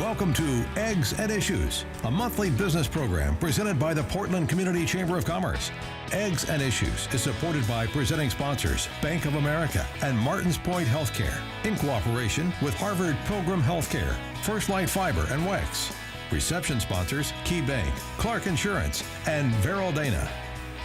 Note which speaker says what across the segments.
Speaker 1: Welcome to Eggs at Issues, a monthly business program presented by the Portland Community Chamber of Commerce. Eggs at Issues is supported by presenting sponsors Bank of America and Martins Point Healthcare, in cooperation with Harvard Pilgrim Healthcare, First Light Fiber and Wex. Reception sponsors Key Bank, Clark Insurance, and Veryl Dana.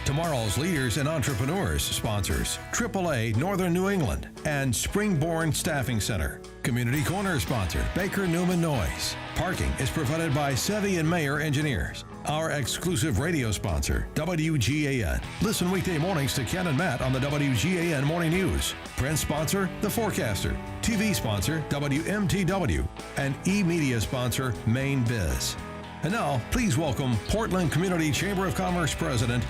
Speaker 1: Tomorrow's Leaders and Entrepreneurs sponsors AAA Northern New England and Springborn Staffing Center. Community Corner sponsor Baker Newman Noise. Parking is provided by Sevi and Mayer Engineers. Our exclusive radio sponsor, WGAN. Listen weekday mornings to Ken and Matt on the WGAN Morning News. Print sponsor, The Forecaster. TV sponsor, WMTW. And e-media sponsor, Mainebiz. And now, please welcome Portland Community Chamber of Commerce President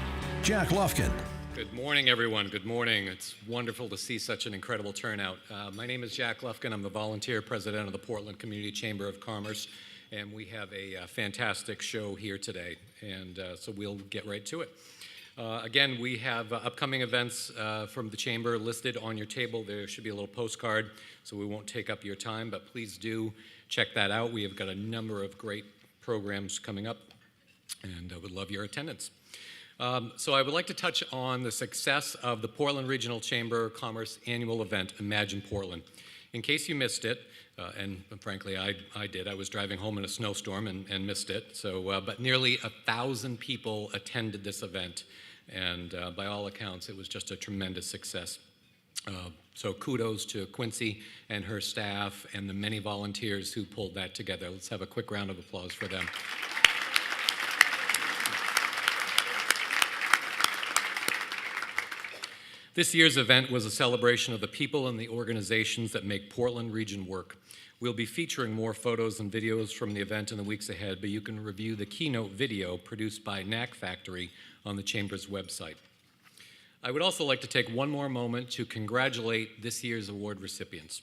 Speaker 1: Jack Lufkin.
Speaker 2: Good morning, everyone. Good morning. It's wonderful to see such an incredible turnout. My name is Jack Lufkin. I'm the volunteer president of the Portland Community Chamber of Commerce, and we have a fantastic show here today, and so we'll get right to it. Again, we have upcoming events from the Chamber listed on your table. There should be a little postcard, so we won't take up your time, but please do check that out. We have got a number of great programs coming up, and I would love your attendance. So I would like to touch on the success of the Portland Regional Chamber of Commerce annual event, Imagine Portland. In case you missed it, and frankly I did, I was driving home in a snowstorm and missed it, so, but nearly 1,000 people attended this event, and by all accounts it was just a tremendous success. So kudos to Quincy and her staff and the many volunteers who pulled that together. Let's have a quick round of applause for them. This year's event was a celebration of the people and the organizations that make Portland Region work. We'll be featuring more photos and videos from the event in the weeks ahead, but you can review the keynote video produced by Knack Factory on the Chamber's website. I would also like to take one more moment to congratulate this year's award recipients.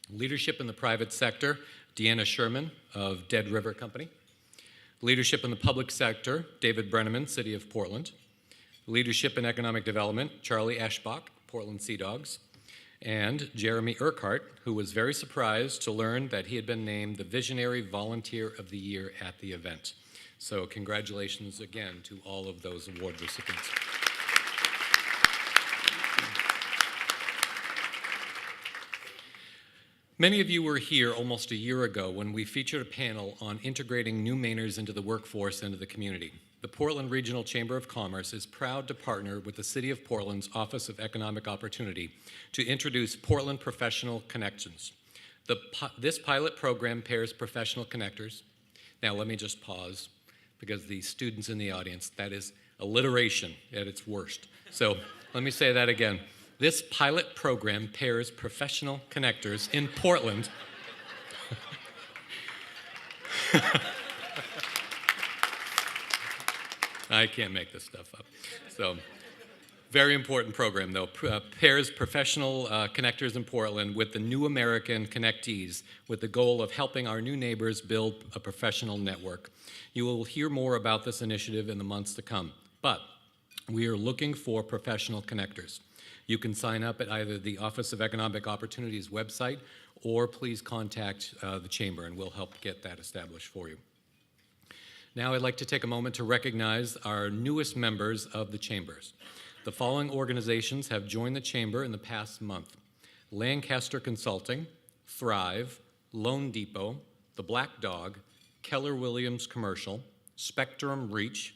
Speaker 2: Leadership in the private sector, Deanna Sherman of Dead River Company. Leadership in the public sector, David Brenneman, City of Portland. Leadership in Economic Development, Charlie Eschbach, Portland Sea Dogs, and Jeremy Urquhart, who was very surprised to learn that he had been named the Visionary Volunteer of the Year at the event. So congratulations again to all of those award recipients. Many of you were here almost a year ago when we featured a panel on integrating new Mainers into the workforce and into the community. The Portland Regional Chamber of Commerce is proud to partner with the City of Portland's Office of Economic Opportunity to introduce Portland Professional Connections. This pilot program pairs professional connectors. Now let me just pause because the students in the audience, that is alliteration at its worst. So let me say that again. This pilot program pairs professional connectors in Portland. I can't make this stuff up. So, very important program, though. Pairs professional connectors in Portland with the new American connectees with the goal of helping our new neighbors build a professional network. You will hear more about this initiative in the months to come, but we are looking for professional connectors. You can sign up at either the Office of Economic Opportunities website or please contact the Chamber and we'll help get that established for you. Now I'd like to take a moment to recognize our newest members of the Chambers. The following organizations have joined the Chamber in the past month: Lancaster Consulting, Thrive, Loan Depot, The Black Dog, Keller Williams Commercial, Spectrum Reach,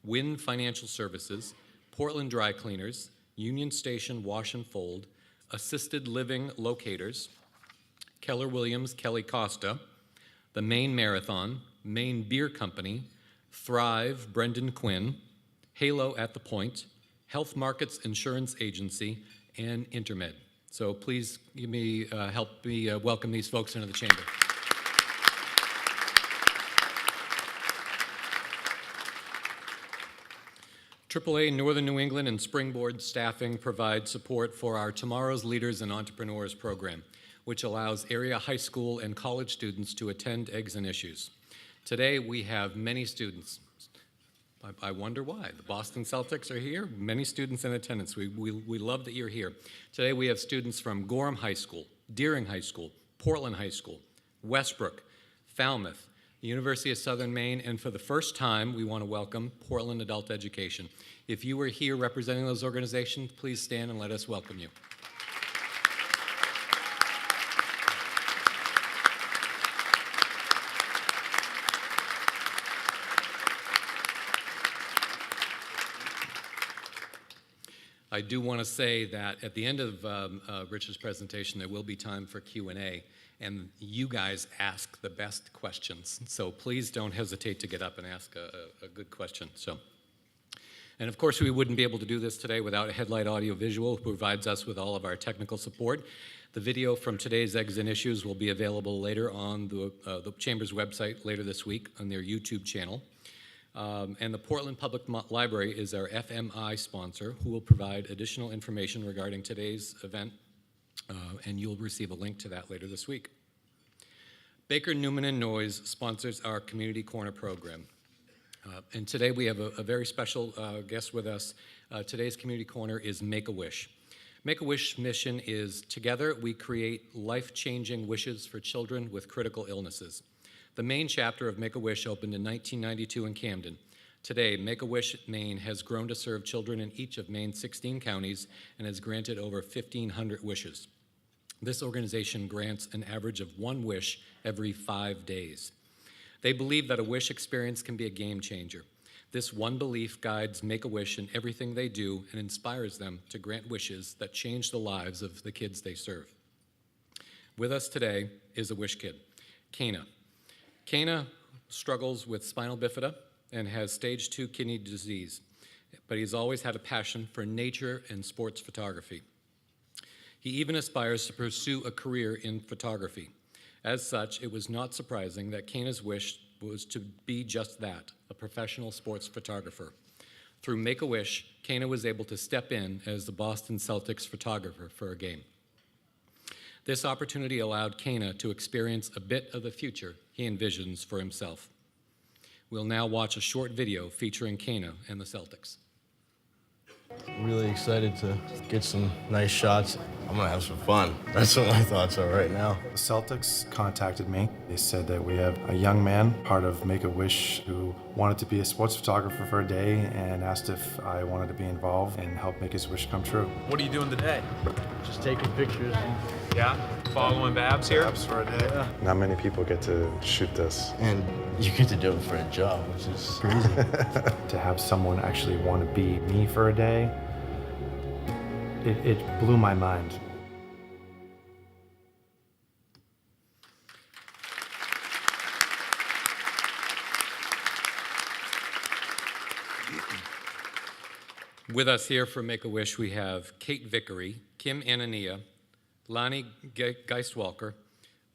Speaker 2: Wynn Financial Services, Portland Dry Cleaners, Union Station Wash and Fold, Assisted Living Locators, Keller Williams Kelly Costa, the Maine Marathon, Maine Beer Company, Thrive Brendan Quinn, Halo at the Point, Health Markets Insurance Agency, and Intermed. So please give me, help me welcome these folks into the Chamber. AAA Northern New England and Springboard Staffing provide support for our Tomorrow's Leaders and Entrepreneurs program, which allows area high school and college students to attend Eggs and Issues. Today we have many students. I wonder why. The Boston Celtics are here, many students in attendance. We love that you're here. Today we have students from Gorham High School, Deering High School, Portland High School, Westbrook, Falmouth, the University of Southern Maine, and for the first time, we want to welcome Portland Adult Education. If you were here representing those organizations, please stand and let us welcome you. I do want to say that at the end of Rich's presentation, there will be time for Q&A, and you guys ask the best questions. So please don't hesitate to get up and ask a good question. And of course, we wouldn't be able to do this today without Headlight Audio Visual, who provides us with all of our technical support. The video from today's Eggs and Issues will be available later on the Chamber's website later this week on their YouTube channel. And the Portland Public Library is our FMI sponsor, who will provide additional information regarding today's event, and you'll receive a link to that later this week. Baker Newman & Noyes sponsors our Community Corner program. And today we have a very special guest with us. Today's Community Corner is Make-A-Wish. Make-A-Wish mission is, together we create life-changing wishes for children with critical illnesses. The Maine chapter of Make-A-Wish opened in 1992 in Camden. Today, Make-A-Wish Maine has grown to serve children in each of Maine's 16 counties and has granted over 1,500 wishes. This organization grants an average of one wish every 5 days. They believe that a wish experience can be a game changer. This one belief guides Make-A-Wish in everything they do and inspires them to grant wishes that change the lives of the kids they serve. With us today is a wish kid, Kana. Kana struggles with spinal bifida and has stage 2 kidney disease, but he's always had a passion for nature and sports photography. He even aspires to pursue a career in photography. As such, it was not surprising that Kana's wish was to be just that, a professional sports photographer. Through Make-A-Wish, Kana was able to step in as the Boston Celtics photographer for a game. This opportunity allowed Kana to experience a bit of the future he envisions for himself. We'll now watch a short video featuring Kana and the Celtics.
Speaker 3: Really excited to get some nice shots. I'm gonna have some fun. That's what my thoughts are right now.
Speaker 4: The Celtics contacted me. They said that we have a young man, part of Make-A-Wish, who wanted to be a sports photographer for a day and asked if I wanted to be involved and help make his wish come true.
Speaker 5: What are you doing today?
Speaker 3: Just taking pictures.
Speaker 5: Yeah? Following Babs here?
Speaker 4: Perhaps for a day.
Speaker 3: Yeah.
Speaker 4: Not many people get to shoot this.
Speaker 3: And you get to do it for a job, which is crazy.
Speaker 4: To have someone actually want to be me for a day, it blew my mind.
Speaker 2: With us here for Make-A-Wish, we have Kate Vickery, Kim Anania, Lonnie Geistwalker,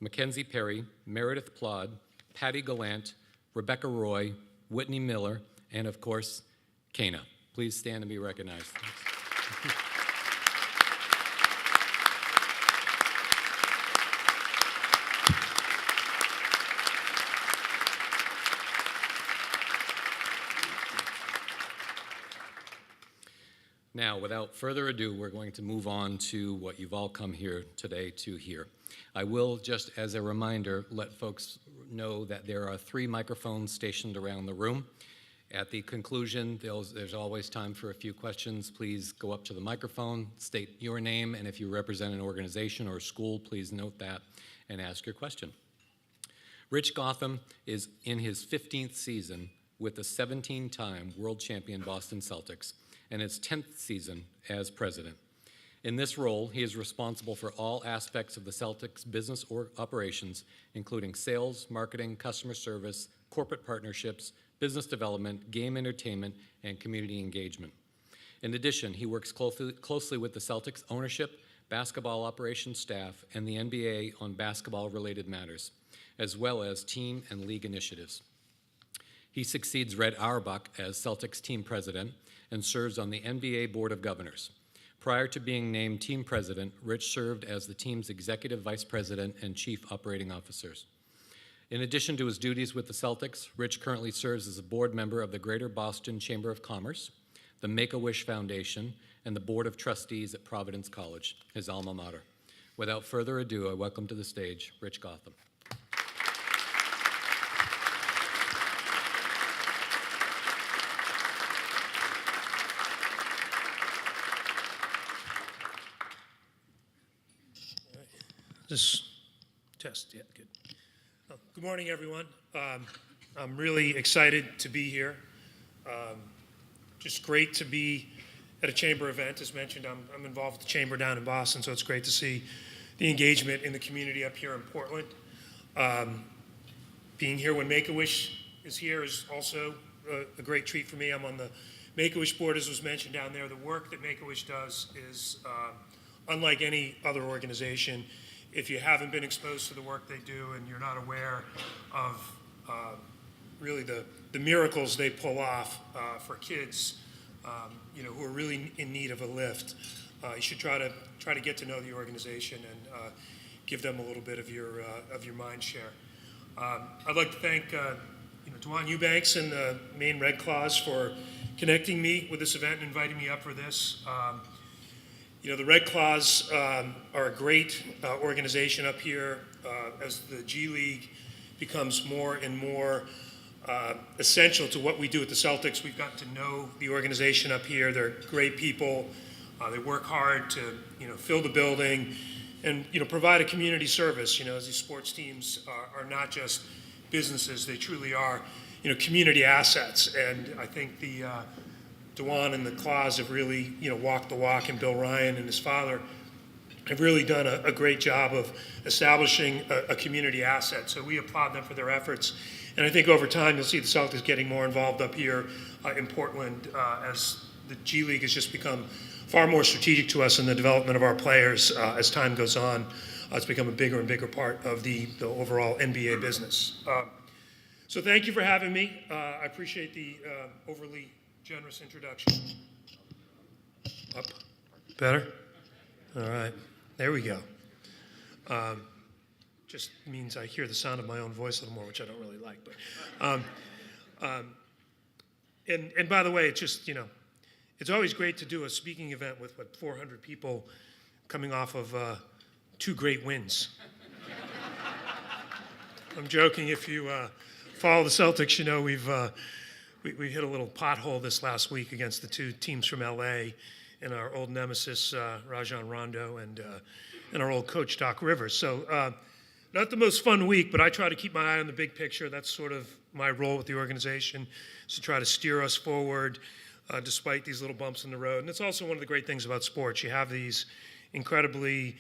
Speaker 2: Mackenzie Perry, Meredith Plodd, Patty Gallant, Rebecca Roy, Whitney Miller, and of course, Kana. Please stand and be recognized. Now, without further ado, we're going to move on to what you've all come here today to hear. I will, just as a reminder, let folks know that there are 3 microphones stationed around the room. At the conclusion, there's always time for a few questions. Please go up to the microphone, state your name, and if you represent an organization or a school, please note that and ask your question. Rich Gotham is in his 15th season with the 17-time world champion Boston Celtics and his 10th season as president. In this role, he is responsible for all aspects of the Celtics business operations, including sales, marketing, customer service, corporate partnerships, business development, game entertainment, and community engagement. In addition, he works closely with the Celtics ownership, basketball operations staff, and the NBA on basketball-related matters, as well as team and league initiatives. He succeeds Red Auerbach as Celtics team president and serves on the NBA Board of Governors. Prior to being named team president, Rich served as the team's executive vice president and chief operating officers. In addition to his duties with the Celtics, Rich currently serves as a board member of the Greater Boston Chamber of Commerce, the Make-A-Wish Foundation, and the Board of Trustees at Providence College, his alma mater. Without further ado, I welcome to the stage Rich Gotham.
Speaker 6: This test, yeah, good. Good morning, everyone. I'm really excited to be here. Just great to be at a chamber event. As mentioned, I'm involved with the chamber down in Boston, so it's great to see the engagement in the community up here in Portland. Being here when Make-A-Wish is here is also a great treat for me. I'm on the Make-A-Wish board, as was mentioned down there. The work that Make-A-Wish does is unlike any other organization. If you haven't been exposed to the work they do and you're not aware of really the miracles they pull off for kids, who are really in need of a lift, you should try to get to know the organization and give them a little bit of your mind share. I'd like to thank Dwan Eubanks and the Maine Red Claws for connecting me with this event and inviting me up for this. The Red Claws are a great organization up here. As the G League becomes more and more essential to what we do at the Celtics, we've gotten to know the organization up here. They're great people. They work hard to, fill the building and, provide a community service. As these sports teams are not just businesses, they truly are, community assets. And I think the Dwan and the Claws have really, walked the walk, and Bill Ryan and his father have really done a great job of establishing a community asset. So we applaud them for their efforts. And I think over time you'll see the Celtics getting more involved up here in Portland as the G League has just become far more strategic to us in the development of our players as time goes on. It's become a bigger and bigger part of the overall NBA business. So thank you for having me. I appreciate the overly generous introduction. Up. Better? All right. There we go. Just means I hear the sound of my own voice a little more, which I don't really like. But and by the way, it's just, it's always great to do a speaking event with 400 people coming off of 2 great wins. I'm joking. If you follow the Celtics, we hit a little pothole this last week against the 2 teams from LA and our old nemesis, Rajon Rondo, and our old coach, Doc Rivers. So not the most fun week, but I try to keep my eye on the big picture. That's sort of my role with the organization, is to try to steer us forward despite these little bumps in the road. And it's also one of the great things about sports. You have these incredibly,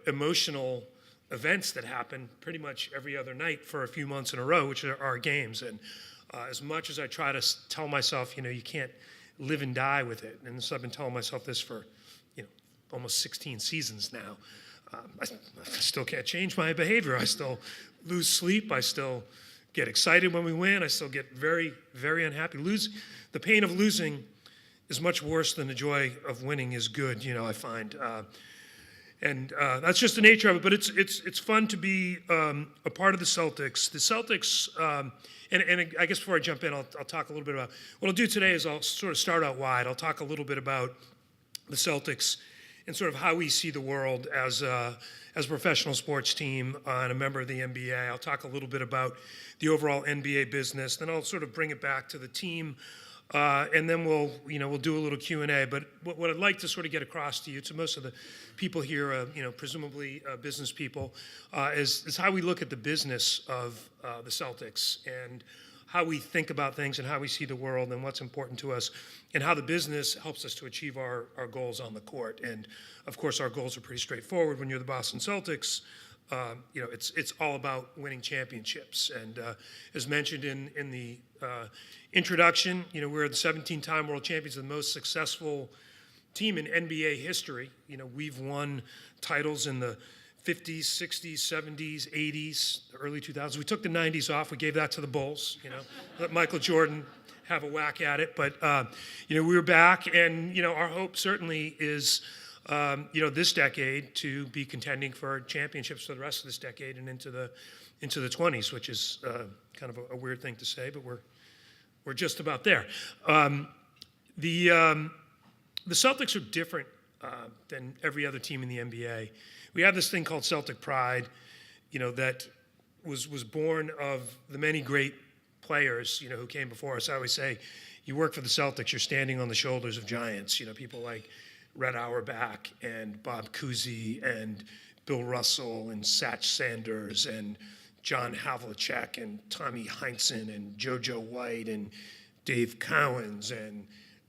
Speaker 6: emotional events that happen pretty much every other night for a few months in a row, which are our games. And as much as I try to tell myself, you can't live and die with it, and so I've been telling myself this for, almost 16 seasons now. I still can't change my behavior. I still lose sleep. I still get excited when we win. I still get very, very unhappy. The pain of losing is much worse than the joy of winning is good, I find. And that's just the nature of it. But it's fun to be a part of the Celtics. The Celtics, and I guess before I jump in, I'll talk a little bit about, what I'll do today is I'll sort of start out wide. I'll talk a little bit about the Celtics and sort of how we see the world as a professional sports team and a member of the NBA. I'll talk a little bit about the overall NBA business. Then I'll sort of bring it back to the team, and then we'll do a little Q&A. But what I'd like to sort of get across to you, to most of the people here, presumably business people, is how we look at the business of the Celtics and how we think about things and how we see the world and what's important to us, and how the business helps us to achieve our goals on the court. And of course, our goals are pretty straightforward. When you're the Boston Celtics, it's all about winning championships. And as mentioned in the introduction, we're the 17-time world champions, the most successful team in NBA history. We've won titles in the 50s, 60s, 70s, 80s, the early 2000s. We took the 90s off. We gave that to the Bulls, let Michael Jordan have a whack at it. But, we were back, and, our hope certainly is, this decade to be contending for championships for the rest of this decade and into the 20s, which is kind of a weird thing to say, but we're just about there. The Celtics are different than every other team in the NBA. We have this thing called Celtic pride, that was born of the many great players, who came before us. I always say, you work for the Celtics, you're standing on the shoulders of giants. People like Red Auerbach and Bob Cousy and Bill Russell and Satch Sanders and John Havlicek and Tommy Heinsohn and JoJo White and Dave Cowens and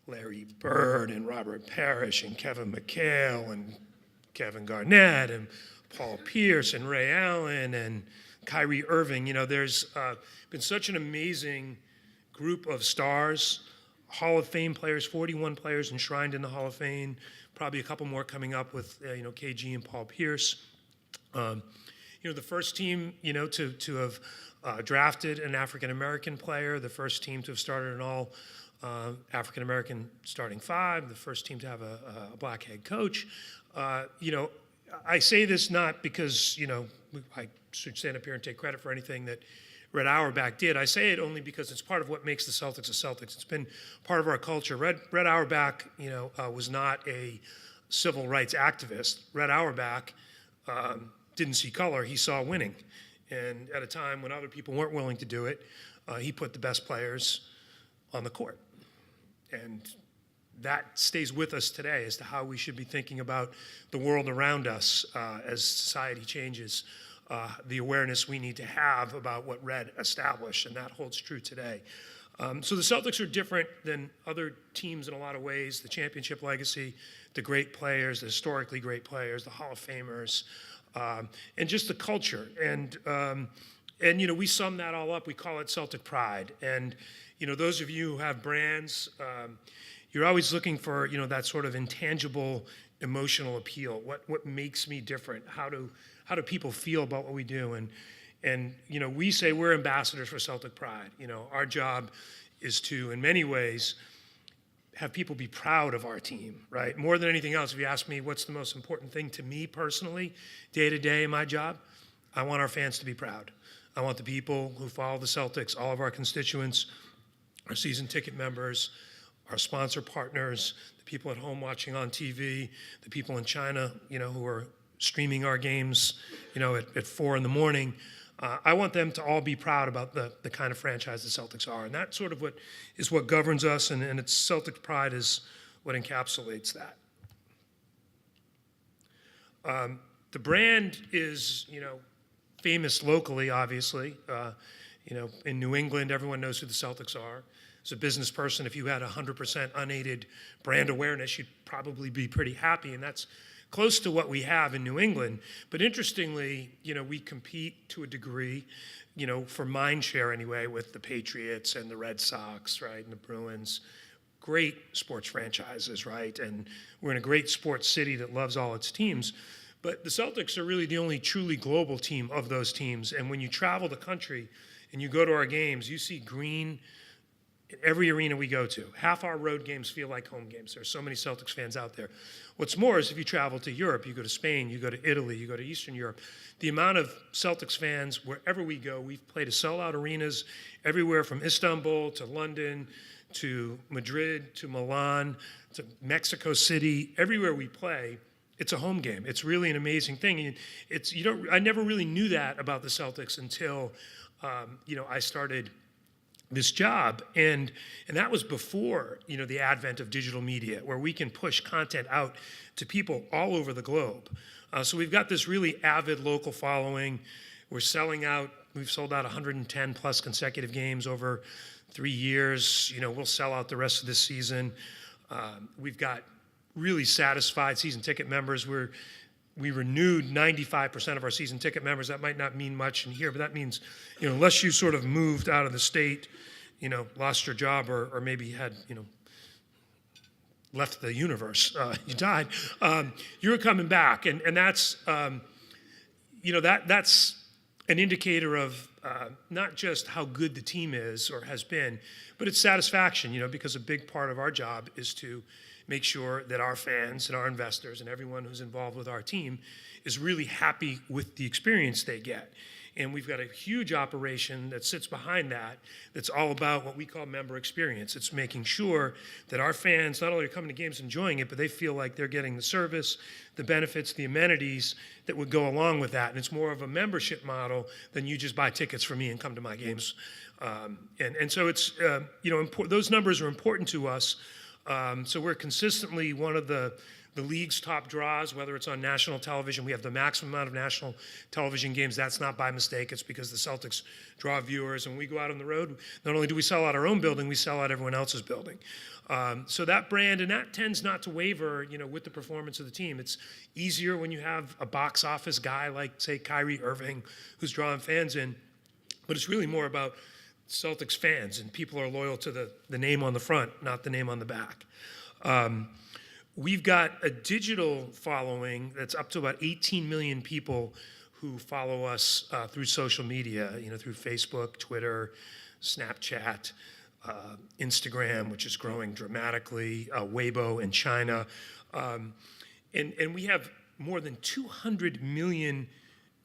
Speaker 6: Larry Bird and Robert Parrish and Kevin McHale and Kevin Garnett and Paul Pierce and Ray Allen and Kyrie Irving. You know, there's been such an amazing group of stars, Hall of Fame players, 41 players enshrined in the Hall of Fame, probably a couple more coming up with, KG and Paul Pierce. The first team, to have drafted an African-American player, the first team to have started an all African-American starting five, the first team to have a black head coach. I say this not because, I should stand up here and take credit for anything that Red Auerbach did. I say it only because it's part of what makes the Celtics the Celtics. It's been part of our culture. Red Auerbach, was not a civil rights activist. Red Auerbach didn't see color, he saw winning. And at a time when other people weren't willing to do it, he put the best players on the court. And that stays with us today as to how we should be thinking about the world around us as society changes, the awareness we need to have about what Red established, and that holds true today. So the Celtics are different than other teams in a lot of ways. The championship legacy, the great players, the historically great players, the Hall of Famers, and just the culture. And we sum that all up. We call it Celtic pride. And those of you who have brands, you're always looking for that sort of intangible emotional appeal. What makes me different? How do people feel about what we do? And we say we're ambassadors for Celtic pride. Our job is to, in many ways, have people be proud of our team, right? More than anything else, if you ask me what's the most important thing to me personally, day to day in my job, I want our fans to be proud. I want the people who follow the Celtics, all of our constituents, our season ticket members, our sponsor partners, the people at home watching on TV, the people in China, who are streaming our games, at 4 a.m. I want them to all be proud about the kind of franchise the Celtics are. And that sort of what governs us, and it's Celtic pride is what encapsulates that. The brand is, famous locally, obviously. In New England, everyone knows who the Celtics are. As a business person, if you had 100% unaided brand awareness, you'd probably be pretty happy, and that's close to what we have in New England. But interestingly, we compete to a degree, for mind share anyway, with the Patriots and the Red Sox, right, and the Bruins. Great sports franchises, right? And we're in a great sports city that loves all its teams. But the Celtics are really the only truly global team of those teams. And when you travel the country and you go to our games, you see green in every arena we go to. Half our road games feel like home games. There's so many Celtics fans out there. What's more is if you travel to Europe, you go to Spain, you go to Italy, you go to Eastern Europe, the amount of Celtics fans, wherever we go, we've played to sellout arenas everywhere from Istanbul to London to Madrid to Milan to Mexico City. Everywhere we play, it's a home game. It's really an amazing thing. And I never really knew that about the Celtics until I started this job, and that was before the advent of digital media, where we can push content out to people all over the globe. So we've got this really avid local following. We're selling out. We've sold out 110 plus consecutive games over 3 years. We'll sell out the rest of this season. We've got really satisfied season ticket members. We renewed 95% of our season ticket members. That might not mean much in here, but that means, unless you sort of moved out of the state, lost your job or maybe had, left the universe, you died, you're coming back. And that's, that's an indicator of not just how good the team is or has been, but it's satisfaction, because a big part of our job is to make sure that our fans and our investors and everyone who's involved with our team is really happy with the experience they get. And we've got a huge operation that sits behind that that's all about what we call member experience. It's making sure that our fans not only are coming to games enjoying it, but they feel like they're getting the service, the benefits, the amenities that would go along with that. And it's more of a membership model than you just buy tickets from me and come to my games. And so it's, those numbers are important to us. So we're consistently one of the the league's top draws, whether it's on national television. We have the maximum amount of national television games. That's not by mistake. It's because the Celtics draw viewers. And when we go out on the road, not only do we sell out our own building, we sell out everyone else's building. So that brand, and that tends not to waver, with the performance of the team. It's easier when you have a box office guy like, say, Kyrie Irving, who's drawing fans in. But it's really more about Celtics fans, and people are loyal to the name on the front, not the name on the back. We've got a digital following that's up to about 18 million people who follow us through social media, through Facebook, Twitter, Snapchat, Instagram, which is growing dramatically, Weibo in China. And we have more than 200 million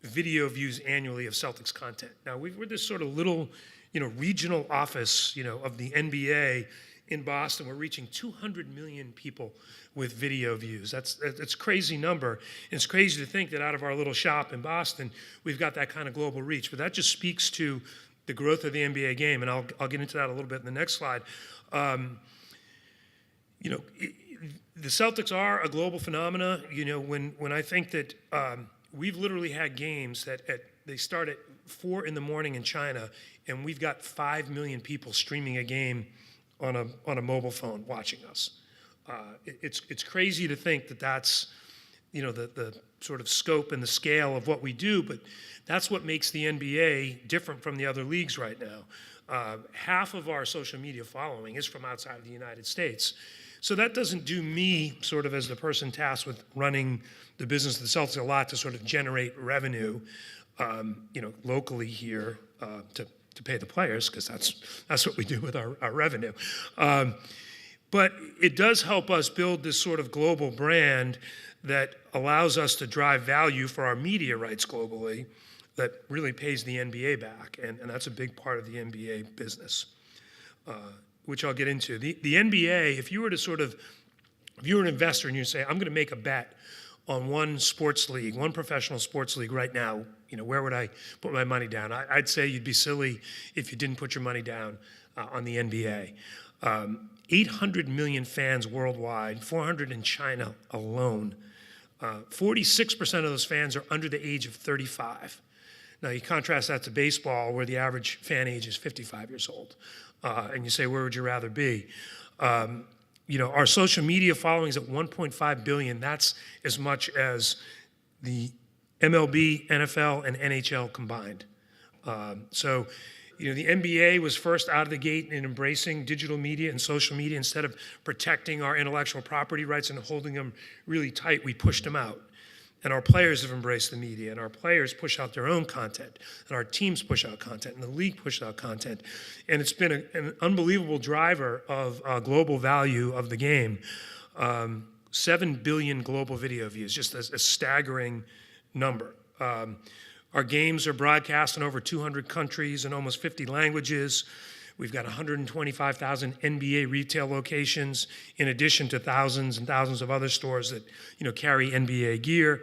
Speaker 6: video views annually of Celtics content. Now, we're this sort of little, regional office, of the NBA in Boston. We're reaching 200 million people with video views. That's a crazy number. And it's crazy to think that out of our little shop in Boston, we've got that kind of global reach. But that just speaks to the growth of the NBA game, and I'll get into that a little bit in the next slide. The Celtics are a global phenomena. When I think that we've literally had games that they start at 4 a.m. in China, and we've got 5 million people streaming a game on a mobile phone watching us. It's crazy to think that that's the sort of scope and the scale of what we do, but that's what makes the NBA different from the other leagues right now. Half of our social media following is from outside of the United States. So that doesn't do me, sort of as the person tasked with running the business of the Celtics, a lot to sort of generate revenue, locally here to pay the players, because that's what we do with our revenue. But it does help us build this sort of global brand that allows us to drive value for our media rights globally that really pays the NBA back, and that's a big part of the NBA business, which I'll get into. The NBA, if you were an investor and you say, I'm going to make a bet on one sports league, one professional sports league right now, where would I put my money down? I'd say you'd be silly if you didn't put your money down on the NBA. 800 million fans worldwide, 400 in China alone. 46% of those fans are under the age of 35. Now, you contrast that to baseball, where the average fan age is 55 years old. And you say, where would you rather be? Our social media following is at 1.5 billion. That's as much as the MLB, NFL, and NHL combined. The NBA was first out of the gate in embracing digital media and social media. Instead of protecting our intellectual property rights and holding them really tight, we pushed them out. And our players have embraced the media, and our players push out their own content, and our teams push out content, and the league pushed out content. And it's been an unbelievable driver of global value of the game. 7 billion global video views, just a staggering number. Our games are broadcast in over 200 countries and almost 50 languages. We've got 125,000 NBA retail locations, in addition to thousands and thousands of other stores that carry NBA gear.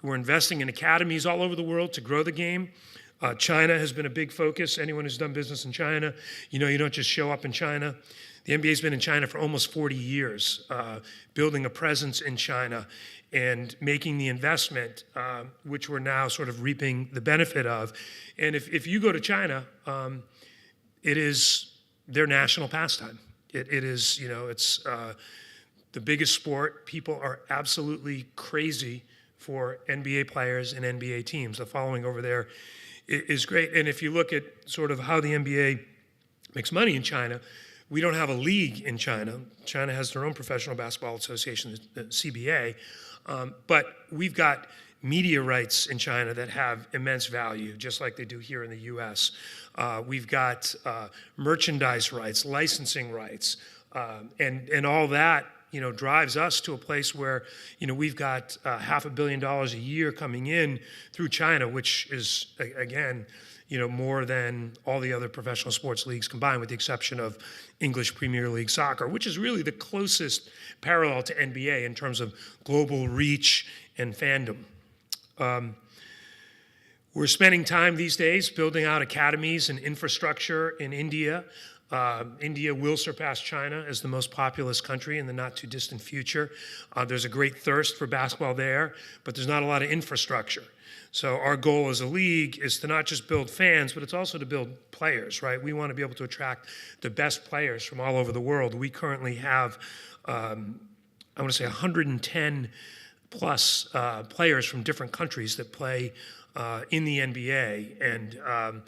Speaker 6: We're investing in academies all over the world to grow the game. China has been a big focus. Anyone who's done business in China, you don't just show up in China. The NBA's been in China for almost 40 years, building a presence in China and making the investment, which we're now sort of reaping the benefit of. And if you go to China, it is their national pastime. It is, it's the biggest sport. People are absolutely crazy for NBA players and NBA teams. The following over there is great. And if you look at sort of how the NBA makes money in China, we don't have a league in China. China has their own professional basketball association, the CBA. But we've got media rights in China that have immense value, just like they do here in the U.S. We've got merchandise rights, licensing rights, and all that, drives us to a place where, we've got $500 million a year coming in through China, which is, again, more than all the other professional sports leagues combined, with the exception of English Premier League soccer, which is really the closest parallel to NBA in terms of global reach and fandom. We're spending time these days building out academies and infrastructure in India. India will surpass China as the most populous country in the not too distant future. There's a great thirst for basketball there, but there's not a lot of infrastructure. So our goal as a league is to not just build fans, but it's also to build players, right? We want to be able to attract the best players from all over the world. We currently have, I want to say 110 plus players from different countries that play in the NBA. And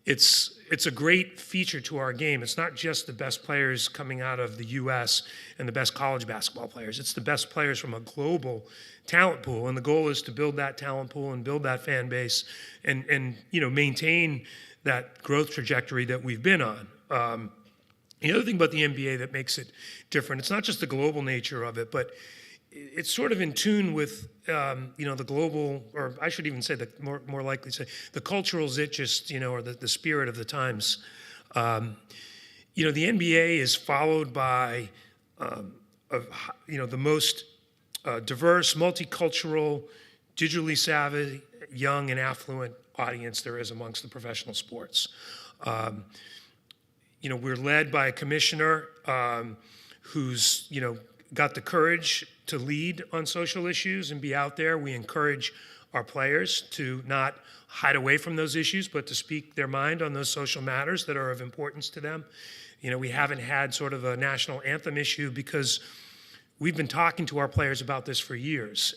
Speaker 6: it's a great feature to our game. It's not just the best players coming out of the U.S. and the best college basketball players. It's the best players from a global talent pool, and the goal is to build that talent pool and build that fan base, and maintain that growth trajectory that we've been on. The other thing about the NBA that makes it different, it's not just the global nature of it, but it's sort of in tune with the global, or I should even say more likely say the cultural zeitgeist, or the spirit of the times. The NBA is followed by the most diverse, multicultural, digitally savvy, young and affluent audience there is amongst the professional sports. We're led by a commissioner who's got the courage to lead on social issues and be out there. We encourage our players to not hide away from those issues, but to speak their mind on those social matters that are of importance to them. We haven't had sort of a national anthem issue because we've been talking to our players about this for years.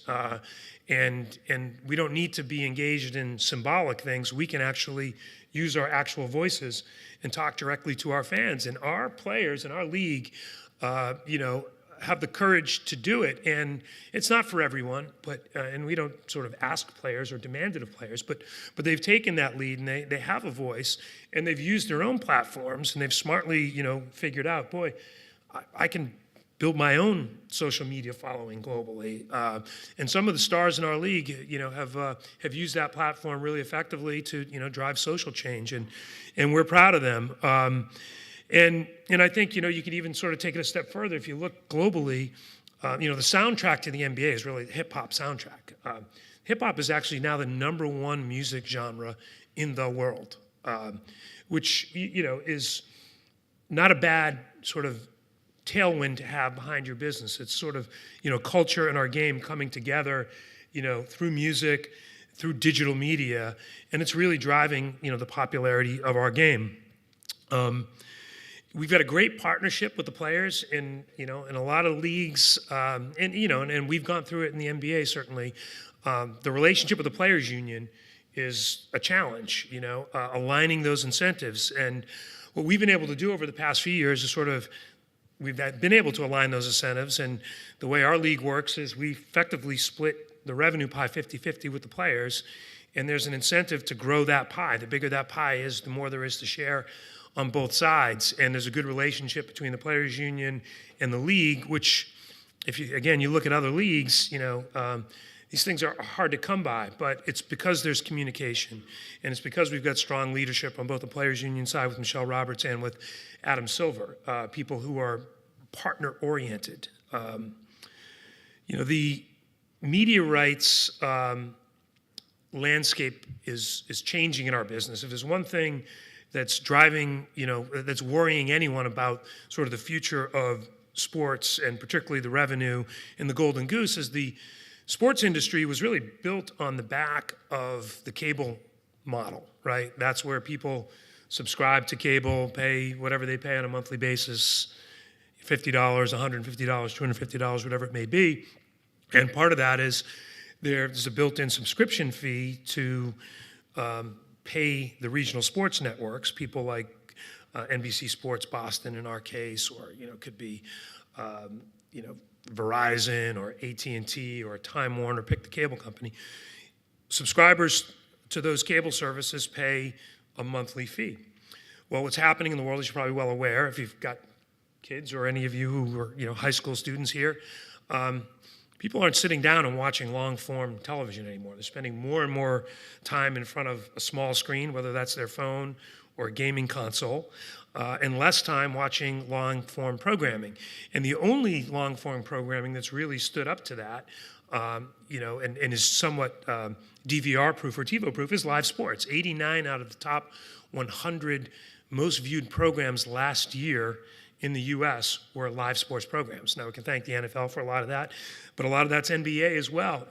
Speaker 6: And we don't need to be engaged in symbolic things. We can actually use our actual voices and talk directly to our fans. And our players in our league, have the courage to do it. And it's not for everyone, but and we don't sort of ask players or demand it of players, but they've taken that lead and they have a voice, and they've used their own platforms, and they've smartly, figured out, boy, I can build my own social media following globally. And some of the stars in our league, have used that platform really effectively to, drive social change, and we're proud of them. And I think, you could even sort of take it a step further. If you look globally, the soundtrack to the NBA is really the hip-hop soundtrack. Hip-hop is actually now the #1 music genre in the world, which, is not a bad sort of tailwind to have behind your business. It's sort of, culture and our game coming together, through music, through digital media, and it's really driving, the popularity of our game. We've got a great partnership with the players in a lot of leagues, and we've gone through it in the NBA certainly. The relationship with the players union is a challenge, aligning those incentives. And what we've been able to do over the past few years is we've been able to align those incentives. And the way our league works is we effectively split the revenue pie 50-50 with the players, and there's an incentive to grow that pie. The bigger that pie is, the more there is to share on both sides. And there's a good relationship between the players union and the league, which, if you look at other leagues, these things are hard to come by, but it's because there's communication, and it's because we've got strong leadership on both the players union side with Michelle Roberts and with Adam Silver, people who are partner oriented. The media rights landscape is changing in our business. If there's one thing that's driving, that's worrying anyone about sort of the future of sports, and particularly the revenue and the golden goose, is the sports industry was really built on the back of the cable model, right? That's where people subscribe to cable, pay whatever they pay on a monthly basis, $50, $150, $250, whatever it may be. And part of that is there's a built-in subscription fee to pay the regional sports networks, people like NBC Sports Boston in our case, or it could be Verizon or AT&T or Time Warner, pick the cable company. Subscribers to those cable services pay a monthly fee. Well, what's happening in the world, as you're probably well aware, if you've got kids or any of you who are high school students here, people aren't sitting down and watching long-form television anymore. They're spending more and more time in front of a small screen, whether that's their phone or a gaming console, and less time watching long-form programming. And the only long-form programming that's really stood up to that, and is somewhat DVR-proof or TiVo-proof, is live sports. 89 out of the top 100 most viewed programs last year in the U.S. were live sports programs. Now, we can thank the NFL for a lot of that, but a lot of that's NBA as well.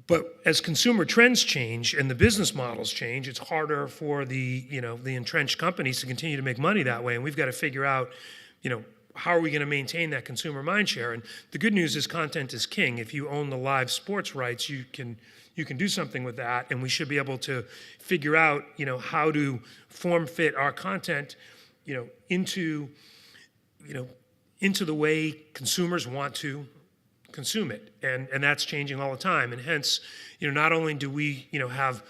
Speaker 6: But as consumer trends change and the business models change, it's harder for the entrenched companies to continue to make money that way. And we've got to figure out, how are we going to maintain that consumer mindshare? And the good news is content is king. If you own the live sports rights, you can do something with that. And we should be able to figure out, how to form fit our content, into the way consumers want to consume it, and that's changing all the time. And hence, not only do we, have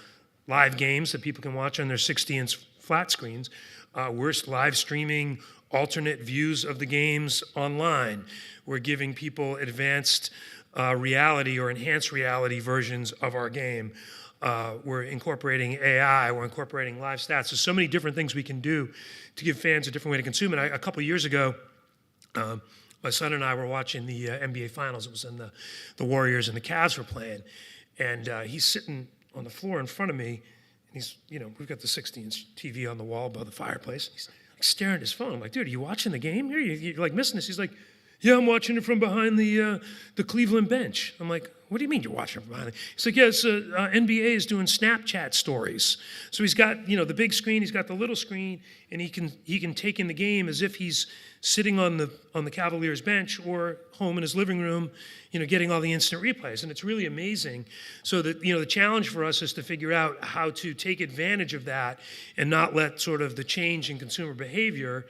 Speaker 6: live games that people can watch on their 60-inch flat screens, we're live streaming alternate views of the games online. We're giving people advanced reality or enhanced reality versions of our game. We're incorporating AI. We're incorporating live stats. There's so many different things we can do to give fans a different way to consume it. A couple of years ago, my son and I were watching the NBA Finals. It was in the Warriors and the Cavs were playing. And he's sitting on the floor in front of me. And he's, we've got the 60-inch TV on the wall above the fireplace. He's like staring at his phone. I'm like, dude, are you watching the game? You're like missing this. He's like, yeah, I'm watching it from behind the Cleveland bench. I'm like, what do you mean you're watching it from behind it? He's like, yes, NBA is doing Snapchat stories. So he's got, the big screen, he's got the little screen, and he can take in the game as if he's sitting on the Cavaliers bench or home in his living room, getting all the instant replays. And it's really amazing. So that, the challenge for us is to figure out how to take advantage of that and not let sort of the change in consumer behavior,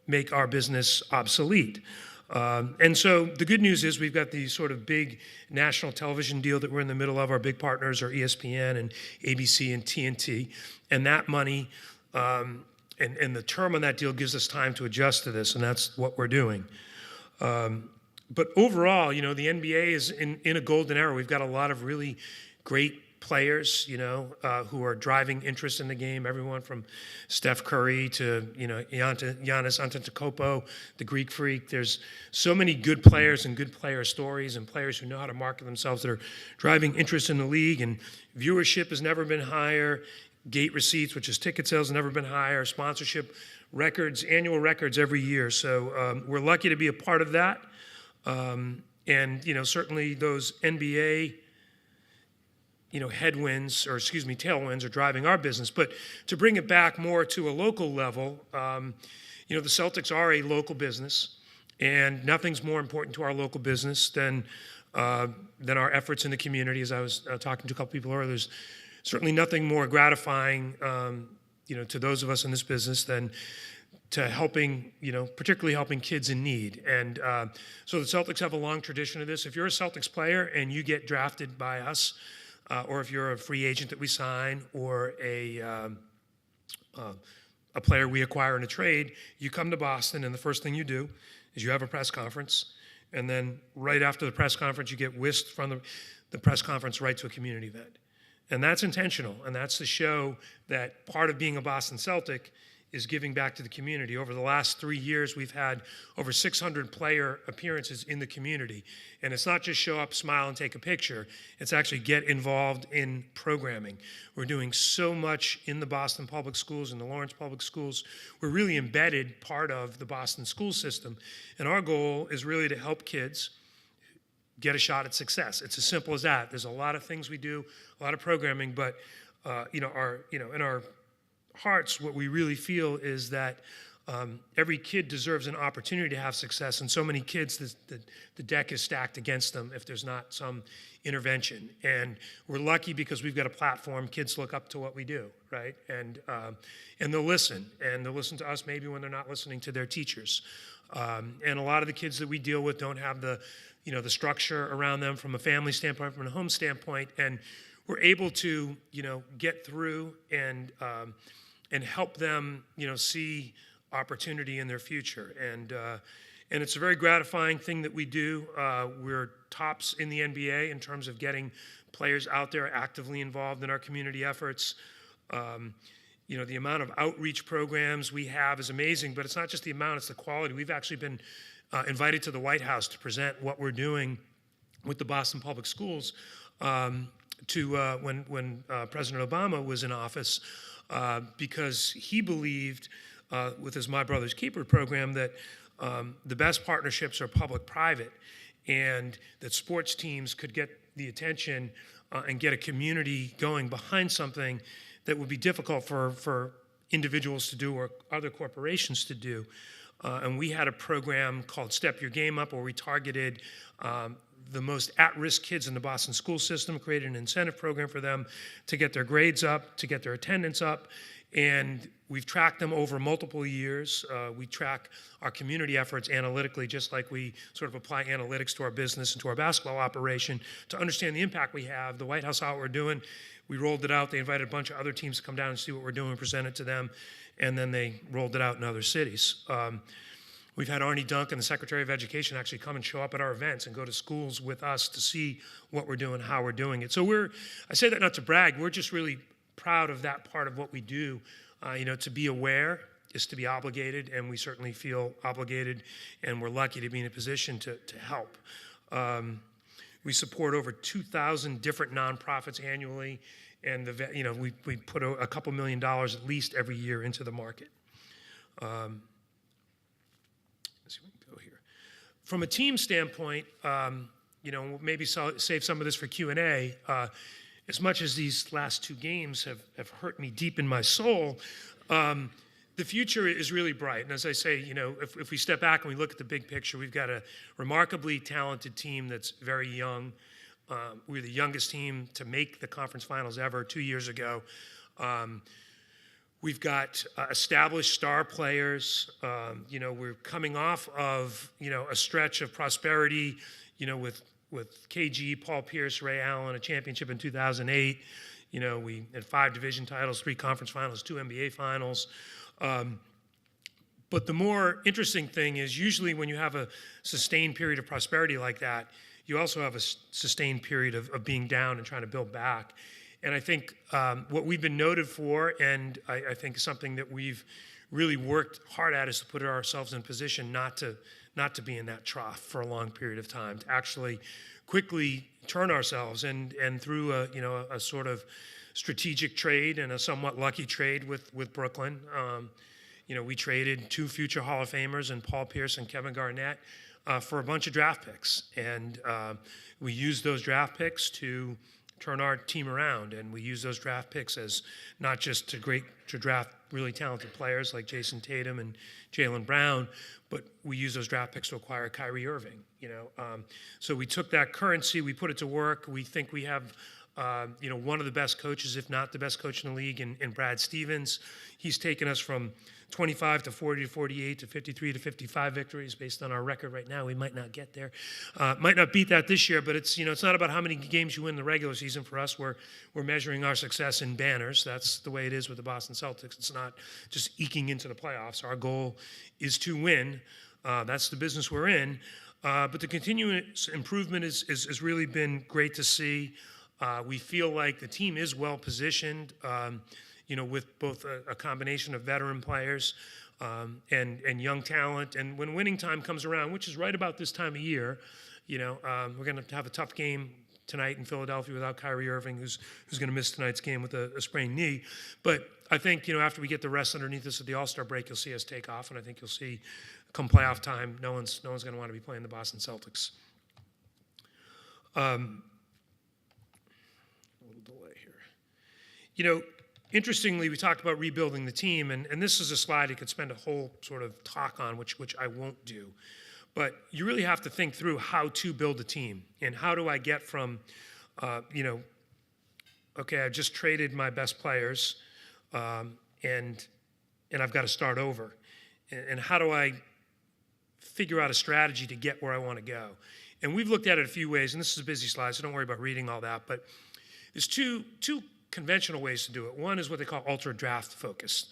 Speaker 6: make our business obsolete. And so the good news is we've got the sort of big national television deal that we're in the middle of. Our big partners are ESPN and ABC and TNT. And that money and the term on that deal gives us time to adjust to this, and that's what we're doing. But overall, the NBA is in a golden era. We've got a lot of really great players, who are driving interest in the game. Everyone from Steph Curry to, Giannis Antetokounmpo, the Greek Freak. There's so many good players and good player stories and players who know how to market themselves that are driving interest in the league. And viewership has never been higher. Gate receipts, which is ticket sales, have never been higher. Sponsorship records, annual records every year. So we're lucky to be a part of that. And, certainly those NBA tailwinds are driving our business. But to bring it back more to a local level, the Celtics are a local business, and nothing's more important to our local business than our efforts in the community. As I was talking to a couple people earlier, there's certainly nothing more gratifying, to those of us in this business than to helping, particularly helping kids in need. And so the Celtics have a long tradition of this. If you're a Celtics player and you get drafted by us, or if you're a free agent that we sign, or a player we acquire in a trade, you come to Boston, and the first thing you do is you have a press conference, and then right after the press conference, you get whisked from the press conference right to a community event. And that's intentional, and that's to show that part of being a Boston Celtic is giving back to the community. Over the last 3 years, we've had over 600 player appearances in the community. And it's not just show up, smile, and take a picture. It's actually get involved in programming. We're doing so much in the Boston Public Schools and the Lawrence Public Schools. We're really embedded part of the Boston school system. And our goal is really to help kids get a shot at success. It's as simple as that. There's a lot of things we do, a lot of programming, but in our hearts, what we really feel is that every kid deserves an opportunity to have success, and so many kids, the deck is stacked against them if there's not some intervention. And we're lucky because we've got a platform. Kids look up to what we do, right? And they'll listen, and they'll listen to us maybe when they're not listening to their teachers. And a lot of the kids that we deal with don't have the structure around them from a family standpoint, from a home standpoint, and we're able to, get through and help them, see opportunity in their future. And it's a very gratifying thing that we do. We're tops in the NBA in terms of getting players out there actively involved in our community efforts. The amount of outreach programs we have is amazing, but it's not just the amount, it's the quality. We've actually been invited to the White House to present what we're doing with the Boston Public Schools when President Obama was in office, because he believed with his My Brother's Keeper program that the best partnerships are public-private, and that sports teams could get the attention and get a community going behind something that would be difficult for individuals to do or other corporations to do. And we had a program called Step Your Game Up, where we targeted the most at-risk kids in the Boston school system, created an incentive program for them to get their grades up, to get their attendance up, and we've tracked them over multiple years. We track our community efforts analytically, just like we sort of apply analytics to our business and to our basketball operation to understand the impact we have. The White House saw what we're doing. We rolled it out. They invited a bunch of other teams to come down and see what we're doing and present it to them, and then they rolled it out in other cities. We've had Arnie Duncan, the Secretary of Education, actually come and show up at our events and go to schools with us to see what we're doing, how we're doing it. So I say that not to brag, we're just really proud of that part of what we do. To be aware is to be obligated, and we certainly feel obligated, and we're lucky to be in a position to help. We support over 2,000 different nonprofits annually, and we put a couple $1 million at least every year into the market. Let's see if we can go here. From a team standpoint, maybe save some of this for Q&A. As much as these last two games have hurt me deep in my soul, the future is really bright. And as I say, if we step back and we look at the big picture, we've got a remarkably talented team that's very young. We're the youngest team to make the conference finals ever 2 years ago. We've got established star players. We're coming off of, a stretch of prosperity, with KG, Paul Pierce, Ray Allen, a championship in 2008. We had 5 division titles, 3 conference finals, 2 NBA finals. But the more interesting thing is usually when you have a sustained period of prosperity like that, you also have a sustained period of being down and trying to build back. And I think what we've been noted for, and I think something that we've really worked hard at, is to put ourselves in position not to be in that trough for a long period of time, to actually quickly turn ourselves, and through a sort of strategic trade and a somewhat lucky trade with Brooklyn. We traded 2 future Hall of Famers and Paul Pierce and Kevin Garnett for a bunch of draft picks, and we used those draft picks to turn our team around, and we use those draft picks as not just to draft really talented players like Jason Tatum and Jaylen Brown, but we use those draft picks to acquire Kyrie Irving. So we took that currency, we put it to work. We think we have one of the best coaches, if not the best coach in the league, in Brad Stevens. He's taken us from 25 to 40 to 48 to 53 to 55 victories based on our record right now. We might not get there. Might not beat that this year, but it's not about how many games you win in the regular season. For us, we're measuring our success in banners. That's the way it is with the Boston Celtics. It's not just eking into the playoffs. Our goal is to win. That's the business we're in. But the continuous improvement has really been great to see. We feel like the team is well positioned, with both a combination of veteran players and young talent. And when winning time comes around, which is right about this time of year, we're going to have a tough game tonight in Philadelphia without Kyrie Irving, who's going to miss tonight's game with a sprained knee. But I think, after we get the rest underneath us at the All-Star break, you'll see us take off, and I think you'll see come playoff time, no one's going to want to be playing the Boston Celtics. A little delay here. Interestingly, we talked about rebuilding the team, and this is a slide you could spend a whole sort of talk on, which I won't do. But you really have to think through how to build a team, and how do I get from, okay, I've just traded my best players, and I've got to start over. And how do I figure out a strategy to get where I want to go? And we've looked at it a few ways, and this is a busy slide, so don't worry about reading all that. But there's two conventional ways to do it. One is what they call ultra draft focus.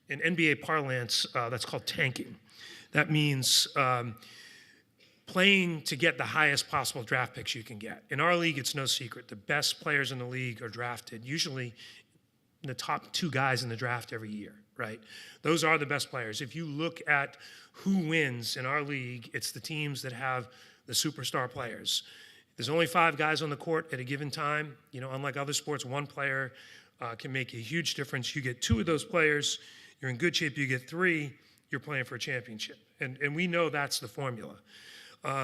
Speaker 6: In NBA parlance, that's called tanking. That means playing to get the highest possible draft picks you can get. In our league, it's no secret. The best players in the league are drafted, usually the top 2 guys in the draft every year, right? Those are the best players. If you look at who wins in our league, it's the teams that have the superstar players. There's only 5 guys on the court at a given time. You know, unlike other sports, one player can make a huge difference. You get 2 of those players, you're in good shape. You get 3, you're playing for a championship. And we know that's the formula.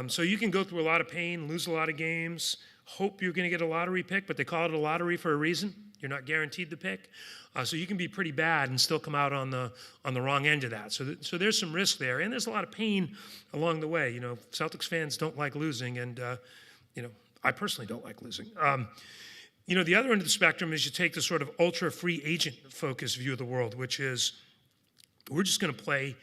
Speaker 6: So you can go through a lot of pain, lose a lot of games, hope you're going to get a lottery pick, but they call it a lottery for a reason. You're not guaranteed the pick. So you can be pretty bad and still come out on the wrong end of that. So there's some risk there, and there's a lot of pain along the way. You know, Celtics fans don't like losing, and you know, I personally don't like losing. You know, the other end of the spectrum is you take the sort of ultra free agent focused view of the world, which is we're just going to play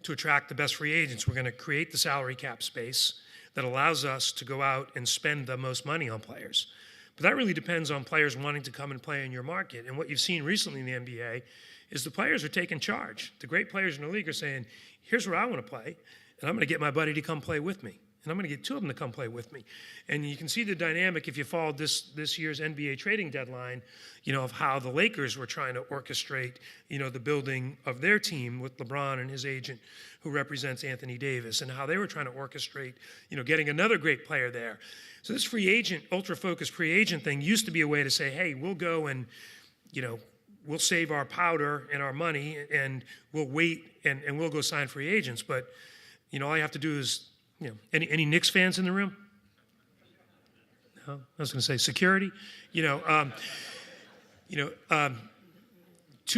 Speaker 6: to attract the best free agents. We're going to create the salary cap space that allows us to go out and spend the most money on players. But that really depends on players wanting to come and play in your market. And what you've seen recently in the NBA is the players are taking charge. The great players in the league are saying, here's where I want to play, and I'm going to get my buddy to come play with me. And I'm going to get 2 of them to come play with me. And you can see the dynamic if you followed this year's NBA trading deadline, you know, of how the Lakers were trying to orchestrate, you know, the building of their team with LeBron and his agent who represents Anthony Davis, and how they were trying to orchestrate, you know, getting another great player there. So this free agent, ultra-focused free agent thing used to be a way to say, hey, we'll go and, you know, we'll save our powder and our money and we'll wait and we'll go sign free agents. But, you know, all you have to do is, you know, any Knicks fans in the room? No, I was going to say security. 2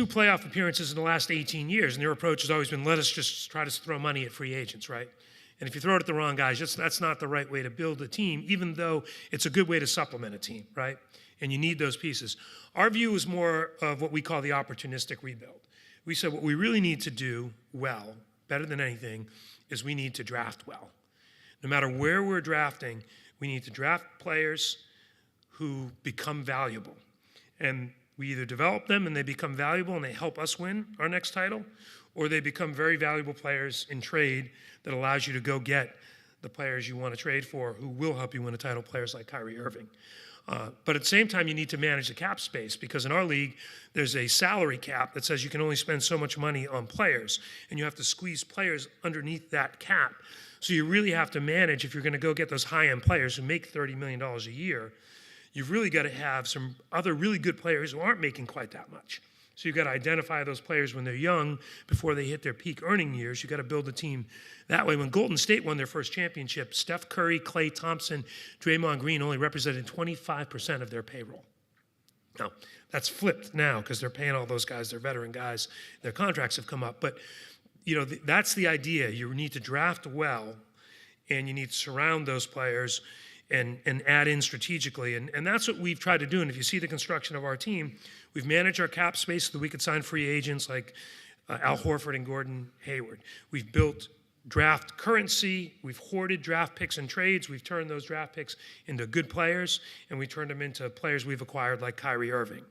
Speaker 6: playoff appearances in the last 18 years, and their approach has always been, let us just try to throw money at free agents, right? And if you throw it at the wrong guys, that's not the right way to build a team, even though it's a good way to supplement a team, right? And you need those pieces. Our view is more of what we call the opportunistic rebuild. We said what we really need to do well, better than anything, is we need to draft well. No matter where we're drafting, we need to draft players who become valuable. And we either develop them and they become valuable and they help us win our next title, or they become very valuable players in trade that allows you to go get the players you want to trade for who will help you win a title, players like Kyrie Irving. But at the same time, you need to manage the cap space, because in our league, there's a salary cap that says you can only spend so much money on players, and you have to squeeze players underneath that cap. So you really have to manage, if you're going to go get those high-end players who make $30 million a year, you've really got to have some other really good players who aren't making quite that much. So you've got to identify those players when they're young before they hit their peak earning years. You've got to build a team that way. When Golden State won their first championship, Steph Curry, Klay Thompson, Draymond Green only represented 25% of their payroll. Now, that's flipped now because they're paying all those guys, they're veteran guys, their contracts have come up. But, you know, that's the idea. You need to draft well, and you need to surround those players and add in strategically. And that's what we've tried to do. And if you see the construction of our team, we've managed our cap space so that we could sign free agents like Al Horford and Gordon Hayward. We've built draft currency. We've hoarded draft picks and trades. We've turned those draft picks into good players, and we turned them into players we've acquired like Kyrie Irving.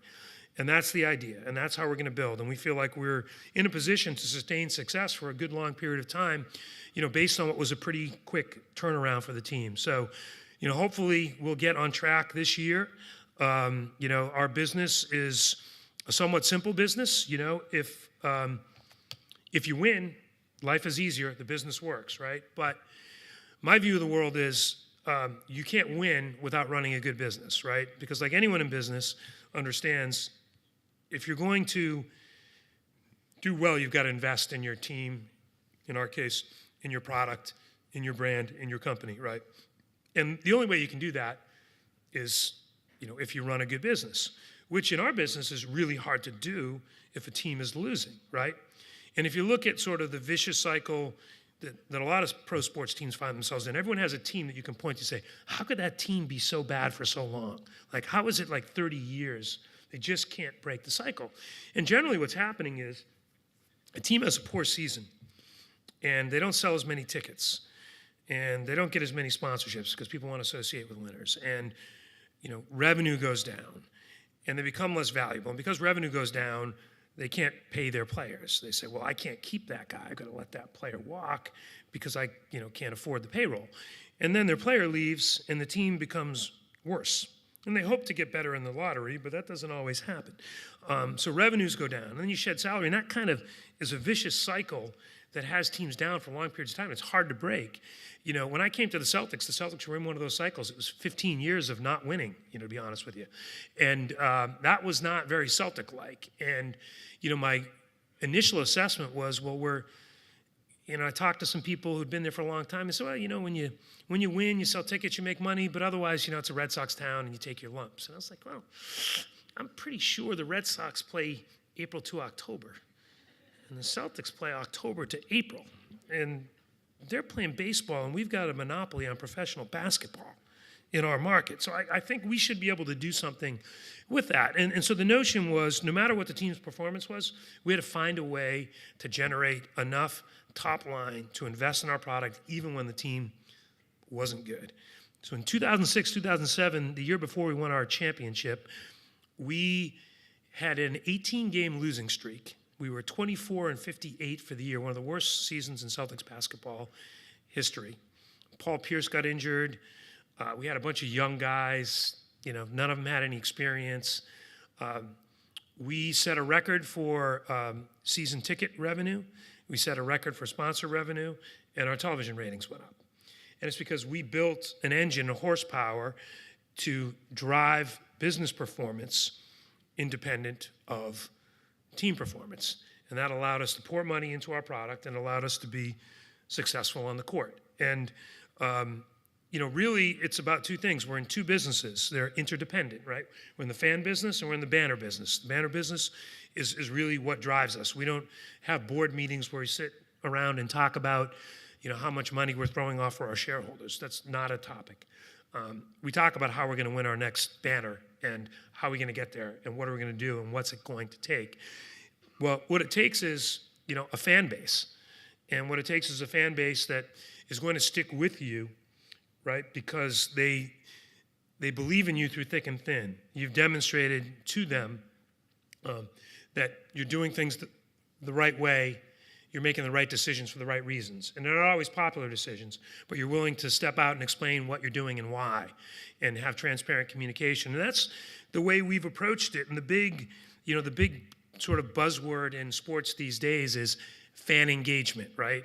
Speaker 6: And that's the idea, and that's how we're going to build. And we feel like we're in a position to sustain success for a good long period of time, you know, based on what was a pretty quick turnaround for the team. So, you know, hopefully we'll get on track this year. You know, our business is a somewhat simple business. You know, if you win, life is easier, the business works, right? But my view of the world is you can't win without running a good business, right? Because like anyone in business understands, if you're going to do well, you've got to invest in your team, in our case, in your product, in your brand, in your company, right? And the only way you can do that is, you know, if you run a good business, which in our business is really hard to do if a team is losing, right? And if you look at sort of the vicious cycle that a lot of pro sports teams find themselves in, everyone has a team that you can point to say, how could that team be so bad for so long? Like, how is it like 30 years? They just can't break the cycle. And generally what's happening is a team has a poor season, and they don't sell as many tickets, and they don't get as many sponsorships because people want to associate with winners. And, you know, revenue goes down, and they become less valuable. And because revenue goes down, they can't pay their players. They say, well, I can't keep that guy. I've got to let that player walk because I, you know, can't afford the payroll. And then their player leaves, and the team becomes worse. And they hope to get better in the lottery, but that doesn't always happen. So revenues go down, and then you shed salary, and that kind of is a vicious cycle that has teams down for long periods of time. It's hard to break. You know, when I came to the Celtics were in one of those cycles. It was 15 years of not winning, you know, to be honest with you. And that was not very Celtic-like. And, you know, my initial assessment was, well, I talked to some people who'd been there for a long time. They said, well, you know, when you win, you sell tickets, you make money, but otherwise, you know, it's a Red Sox town and you take your lumps. And I was like, well, I'm pretty sure the Red Sox play April to October. And the Celtics play October to April. And they're playing baseball, and we've got a monopoly on professional basketball in our market. So I think we should be able to do something with that. And so the notion was, no matter what the team's performance was, we had to find a way to generate enough top line to invest in our product even when the team wasn't good. So in 2006, 2007, the year before we won our championship, we had an 18-game losing streak. We were 24-58 for the year, one of the worst seasons in Celtics basketball history. Paul Pierce got injured. We had a bunch of young guys. You know, none of them had any experience. We set a record for season ticket revenue. We set a record for sponsor revenue, and our television ratings went up. And it's because we built an engine, a horsepower, to drive business performance independent of team performance. And that allowed us to pour money into our product and allowed us to be successful on the court. And, you know, really it's about two things. We're in two businesses. They're interdependent, right? We're in the fan business and we're in the banner business. The banner business is really what drives us. We don't have board meetings where we sit around and talk about, you know, how much money we're throwing off for our shareholders. That's not a topic. We talk about how we're going to win our next banner and how we're going to get there and what are we going to do and what's it going to take. Well, what it takes is, you know, a fan base. And what it takes is a fan base that is going to stick with you, right? Because they believe in you through thick and thin. You've demonstrated to them that you're doing things the right way. You're making the right decisions for the right reasons. And they're not always popular decisions, but you're willing to step out and explain what you're doing and why and have transparent communication. And that's the way we've approached it. And the big sort of buzzword in sports these days is fan engagement, right?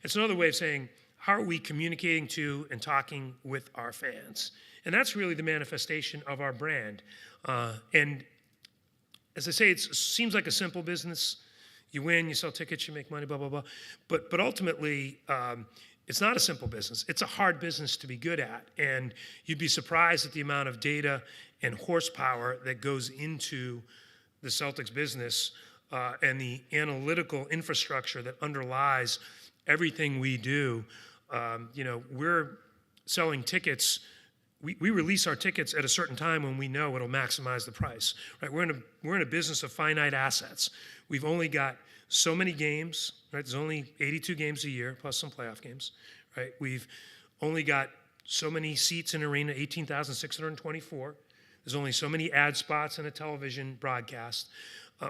Speaker 6: It's another way of saying, how are we communicating to and talking with our fans? And that's really the manifestation of our brand. And as I say, it seems like a simple business. You win, you sell tickets, you make money, blah, blah, blah. But ultimately, it's not a simple business. It's a hard business to be good at. And you'd be surprised at the amount of data and horsepower that goes into the Celtics business and the analytical infrastructure that underlies everything we do. You know, we're selling tickets. We release our tickets at a certain time when we know it'll maximize the price, right? We're in a business of finite assets. We've only got so many games, right? There's only 82 games a year, plus some playoff games, right? We've only got so many seats in arena, 18,624. There's only so many ad spots in a television broadcast.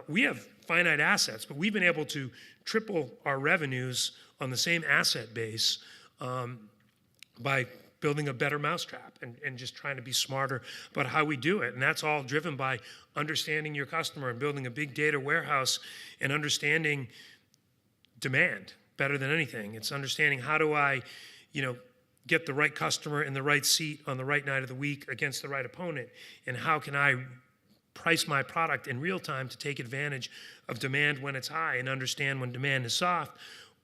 Speaker 6: We have finite assets, but we've been able to triple our revenues on the same asset base by building a better mousetrap and just trying to be smarter about how we do it. And that's all driven by understanding your customer and building a big data warehouse and understanding demand better than anything. It's understanding how do I, you know, get the right customer in the right seat on the right night of the week against the right opponent, and how can I price my product in real time to take advantage of demand when it's high and understand when demand is soft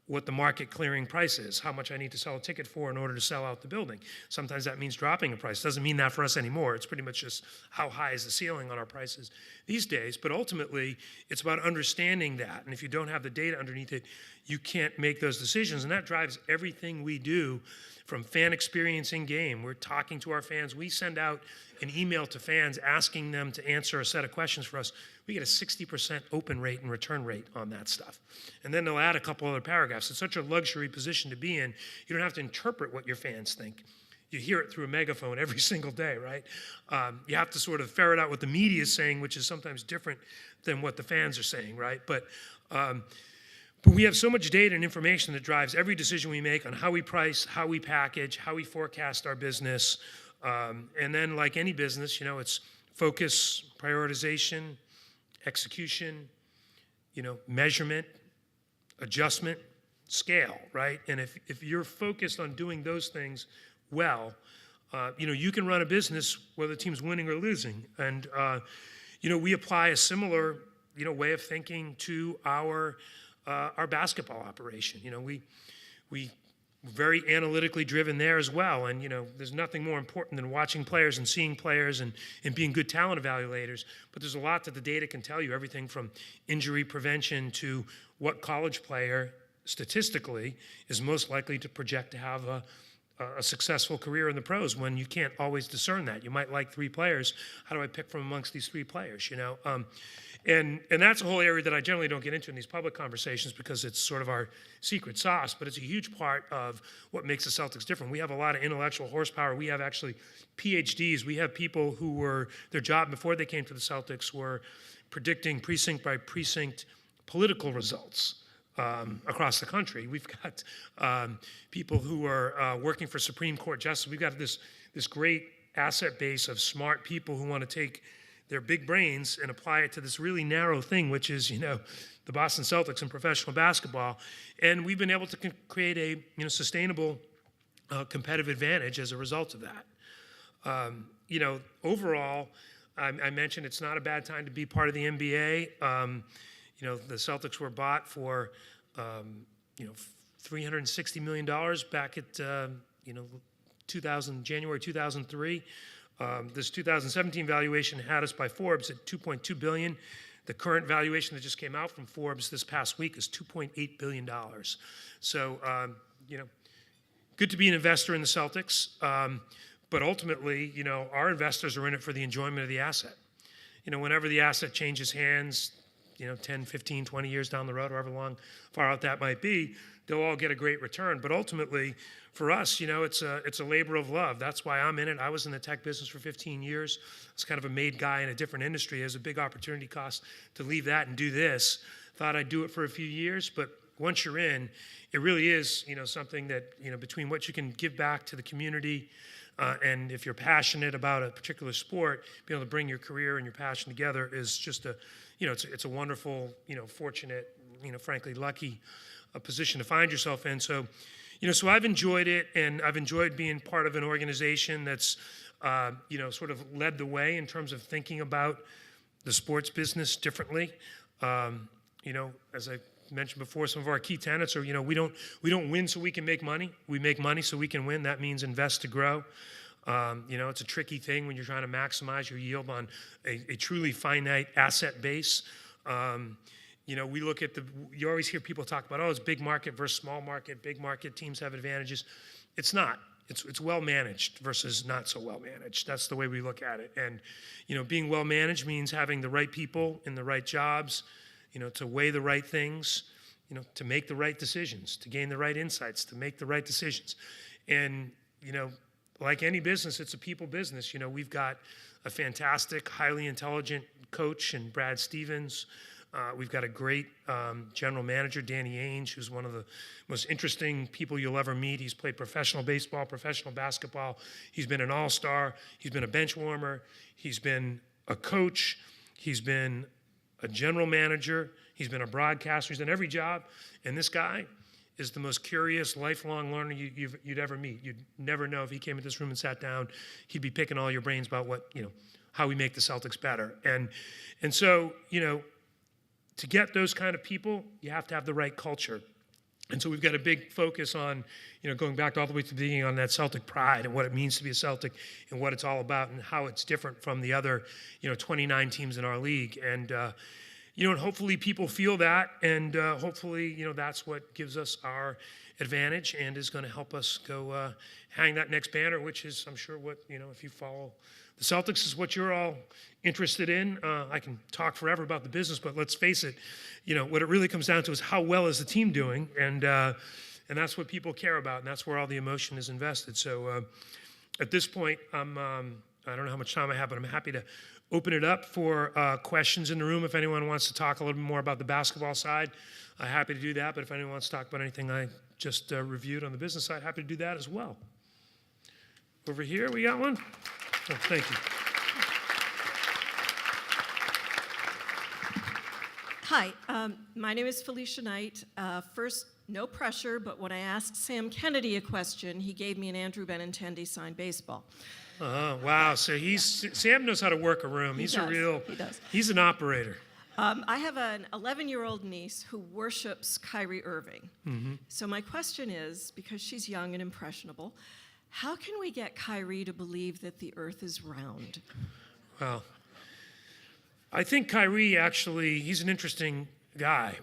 Speaker 6: what the market clearing price is, how much I need to sell a ticket for in order to sell out the building. Sometimes that means dropping a price. Doesn't mean that for us anymore. It's pretty much just how high is the ceiling on our prices these days. But ultimately, it's about understanding that. And if you don't have the data underneath it, you can't make those decisions. And that drives everything we do, from fan experience in game. We're talking to our fans. We send out an email to fans asking them to answer a set of questions for us. We get a 60% open rate and return rate on that stuff. And then they'll add a couple other paragraphs. It's such a luxury position to be in. You don't have to interpret what your fans think. You hear it through a megaphone every single day, right? You have to sort of ferret out what the media is saying, which is sometimes different than what the fans are saying, right? But we have so much data and information that drives every decision we make on how we price, how we package, how we forecast our business. And then, like any business, you know, it's focus, prioritization, execution, you know, measurement, adjustment, scale, right? And if you're focused on doing those things well, you can run a business whether the team's winning or losing. And, we apply a similar, way of thinking to our basketball operation. We very analytically driven there as well. And, there's nothing more important than watching players and seeing players and being good talent evaluators. But there's a lot that the data can tell you, everything from injury prevention to what college player statistically is most likely to project to have a successful career in the pros, when you can't always discern that. You might like 3 players. How do I pick from amongst these 3 players, And that's a whole area that I generally don't get into in these public conversations because it's sort of our secret sauce, but it's a huge part of what makes the Celtics different. We have a lot of intellectual horsepower. We have actually PhDs. We have people who were, their job before they came to the Celtics were predicting precinct by precinct political results across the country. We've got people who are working for Supreme Court justice. We've got this great asset base of smart people who want to take their big brains and apply it to this really narrow thing, which is, the Boston Celtics and professional basketball. And we've been able to create a, sustainable competitive advantage as a result of that. Overall, I mentioned it's not a bad time to be part of the NBA. The Celtics were bought for, $360 million back at, January 2003. This 2017 valuation had us by Forbes at $2.2 billion. The current valuation that just came out from Forbes this past week is $2.8 billion. So, good to be an investor in the Celtics. But ultimately, our investors are in it for the enjoyment of the asset. Whenever the asset changes hands, 10, 15, 20 years down the road, however far out that might be, they'll all get a great return. But ultimately, for us, it's a labor of love. That's why I'm in it. I was in the tech business for 15 years. I was kind of a made guy in a different industry. There's a big opportunity cost to leave that and do this. Thought I'd do it for a few years, but once you're in, it really is, something that, between what you can give back to the community, and if you're passionate about a particular sport, being able to bring your career and your passion together is just it's a wonderful, fortunate, frankly, lucky position to find yourself in. So, so I've enjoyed it, and I've enjoyed being part of an organization that's, sort of led the way in terms of thinking about the sports business differently. As I mentioned before, some of our key tenets are, we don't win so we can make money. We make money so we can win. That means invest to grow. It's a tricky thing when you're trying to maximize your yield on a truly finite asset base. We look at you always hear people talk about, it's big market versus small market. Big market teams have advantages. It's not. It's well managed versus not so well managed. That's the way we look at it. And, being well managed means having the right people in the right jobs, to weigh the right things, to make the right decisions, to gain the right insights, to make the right decisions. And, like any business, it's a people business. We've got a fantastic, highly intelligent coach in Brad Stevens. We've got a great general manager, Danny Ainge, who's one of the most interesting people you'll ever meet. He's played professional baseball, professional basketball. He's been an all-star. He's been a bench warmer. He's been a coach. He's been a general manager. He's been a broadcaster. He's done every job. And this guy is the most curious, lifelong learner you'd ever meet. You'd never know if he came in this room and sat down, he'd be picking all your brains about how we make the Celtics better. And so, to get those kind of people, you have to have the right culture. And so we've got a big focus on, going back all the way to the beginning on that Celtic pride and what it means to be a Celtic and what it's all about and how it's different from the other, 29 teams in our league. And, and hopefully people feel that, and hopefully, that's what gives us our advantage and is going to help us go hang that next banner, which is, I'm sure, what, if you follow the Celtics is what you're all interested in. I can talk forever about the business, but let's face it, what it really comes down to is how well is the team doing, and that's what people care about, and that's where all the emotion is invested. So at this point, I don't know how much time I have, but I'm happy to open it up for questions in the room. If anyone wants to talk a little bit more about the basketball side, I'm happy to do that. But if anyone wants to talk about anything I just reviewed on the business side, happy to do that as well. Over here, we got one. Oh, thank you.
Speaker 7: Hi, my name is Felicia Knight. First, no pressure, but when I asked Sam Kennedy a question, he gave me an Andrew Benintendi signed baseball.
Speaker 6: Wow, so Sam knows how to work a room.
Speaker 7: He does.
Speaker 6: He's an operator.
Speaker 7: I have an 11-year-old niece who worships Kyrie Irving. So my question is, because she's young and impressionable, how can we get Kyrie to believe that the earth is round?
Speaker 6: Well, I think Kyrie actually, he's an interesting guy.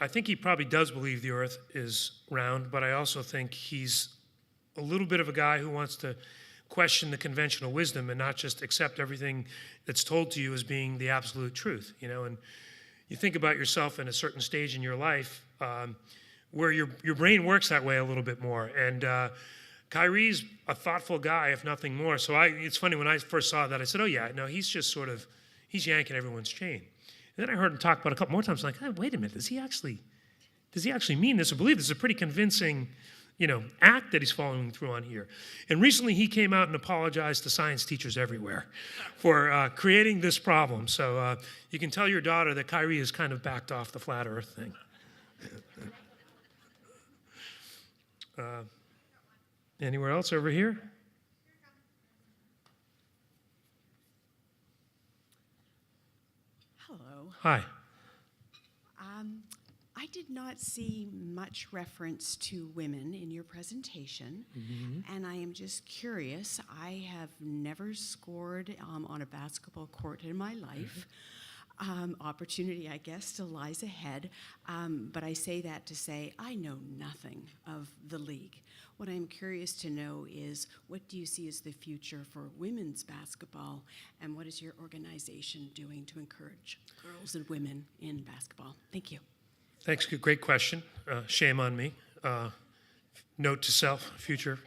Speaker 6: I think he probably does believe the earth is round, but I also think he's a little bit of a guy who wants to question the conventional wisdom and not just accept everything that's told to you as being the absolute truth, you know. And you think about yourself in a certain stage in your life where your brain works that way a little bit more. And Kyrie's a thoughtful guy, if nothing more. So it's funny, when I first saw that, I said, oh yeah, no, he's just sort of, he's yanking everyone's chain. And then I heard him talk about it a couple more times, like, hey, wait a minute, does he actually mean this or believe this? Is a pretty convincing, you know, act that he's following through on here. And recently he came out and apologized to science teachers everywhere for creating this problem. So you can tell your daughter that Kyrie has kind of backed off the flat earth thing. Anywhere else over here?
Speaker 8: Hello.
Speaker 6: Hi.
Speaker 8: I did not see much reference to women in your presentation, and I am just curious. I have never scored on a basketball court in my life. Opportunity, I guess, still lies ahead, but I say that to say I know nothing of the league. What I'm curious to know is, what do you see as the future for women's basketball, and what is your organization doing to encourage girls and women in basketball? Thank you.
Speaker 6: Thanks, great question. Shame on me. Note to self, future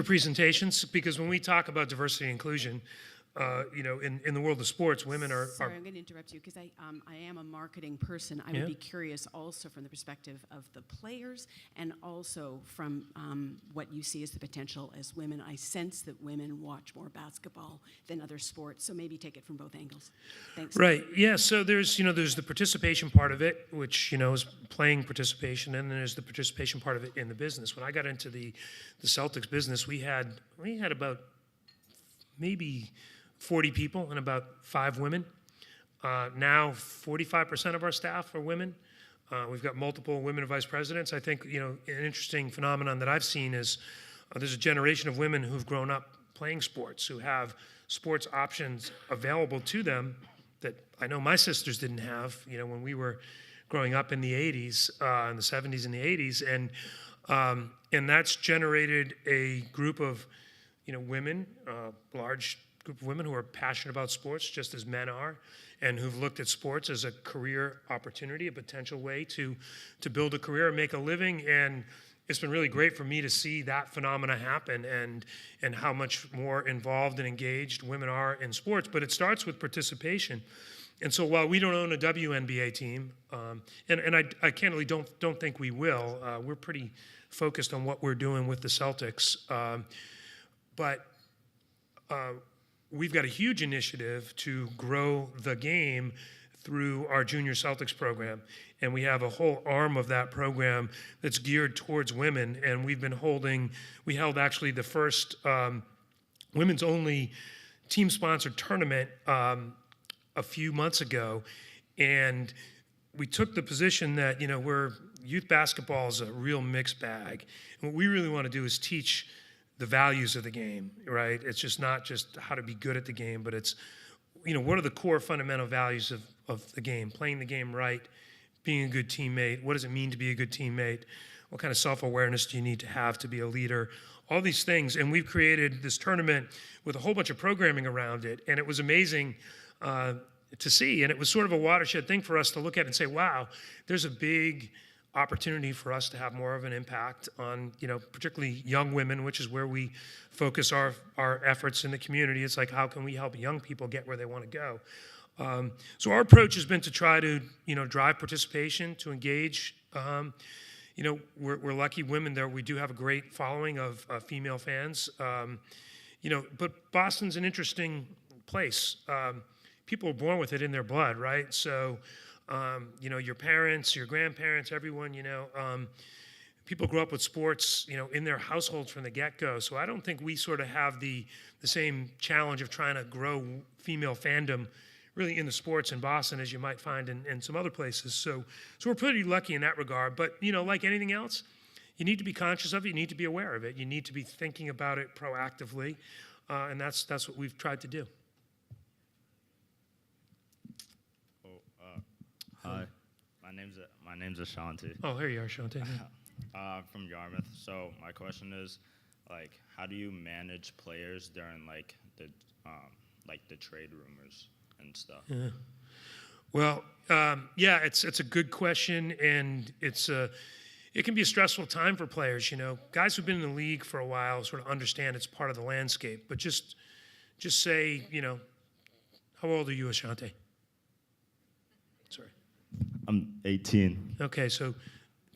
Speaker 6: presentations, because when we talk about diversity and inclusion, you know, in the world of sports, women are...
Speaker 8: Sorry, I'm going to interrupt you because I am a marketing person. I would be curious also from the perspective of the players and also from what you see as the potential as women. I sense that women watch more basketball than other sports, so maybe take it from both angles. Thanks.
Speaker 6: Right, yeah, so there's the participation part of it, which, you know, is playing participation, and then there's the participation part of it in the business. When I got into the Celtics business, we had about maybe 40 people and about 5 women. Now 45% of our staff are women. We've got multiple women vice presidents. I think, you know, an interesting phenomenon that I've seen is there's a generation of women who've grown up playing sports, who have sports options available to them that I know my sisters didn't have, you know, when we were growing up in the 80s, in the 70s and the 80s. And that's generated a group of, you know, women, large group of women who are passionate about sports, just as men are, and who've looked at sports as a career opportunity, a potential way to build a career and make a living. And it's been really great for me to see that phenomena happen and how much more involved and engaged women are in sports. But it starts with participation. And so while we don't own a WNBA team, and I candidly don't think we will, we're pretty focused on what we're doing with the Celtics. But we've got a huge initiative to grow the game through our Junior Celtics program. And we have a whole arm of that program that's geared towards women. And we held actually the first women's only team-sponsored tournament a few months ago. And we took the position that, you know, youth basketball is a real mixed bag. And what we really want to do is teach the values of the game, right? It's just not just how to be good at the game, but it's, you know, what are the core fundamental values of the game? Playing the game right, being a good teammate. What does it mean to be a good teammate? What kind of self-awareness do you need to have to be a leader? All these things. And we've created this tournament with a whole bunch of programming around it. And it was amazing to see. And it was sort of a watershed thing for us to look at and say, wow, there's a big opportunity for us to have more of an impact on, you know, particularly young women, which is where we focus our efforts in the community. It's like, how can we help young people get where they want to go? So our approach has been to try to, you know, drive participation, to engage. You know, we're lucky women there. We do have a great following of female fans. You know, but Boston's an interesting place. People are born with it in their blood, right? So your parents, your grandparents, everyone, people grow up with sports, in their households from the get-go. So I don't think we sort of have the same challenge of trying to grow female fandom really in the sports in Boston as you might find in some other places. So we're pretty lucky in that regard. But, like anything else, you need to be conscious of it. You need to be aware of it. You need to be thinking about it proactively. And that's what we've tried to do.
Speaker 9: Hi, my name's Ashanti.
Speaker 6: Oh, here you are, Shante.
Speaker 9: From Yarmouth. So my question is, how do you manage players during the trade rumors and stuff?
Speaker 6: Yeah. Well, it's a good question, and it can be a stressful time for players. Guys who've been in the league for a while sort of understand it's part of the landscape. But just say, how old are you, Ashanti? Sorry.
Speaker 9: I'm 18.
Speaker 6: Okay, so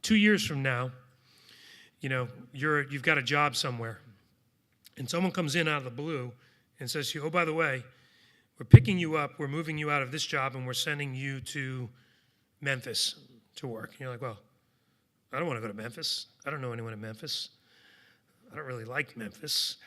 Speaker 6: 2 years from now, you've got a job somewhere, and someone comes in out of the blue and says to you, oh, by the way, we're picking you up, we're moving you out of this job, and we're sending you to Memphis to work. And you're like, well, I don't want to go to Memphis. I don't know anyone in Memphis. I don't really like Memphis.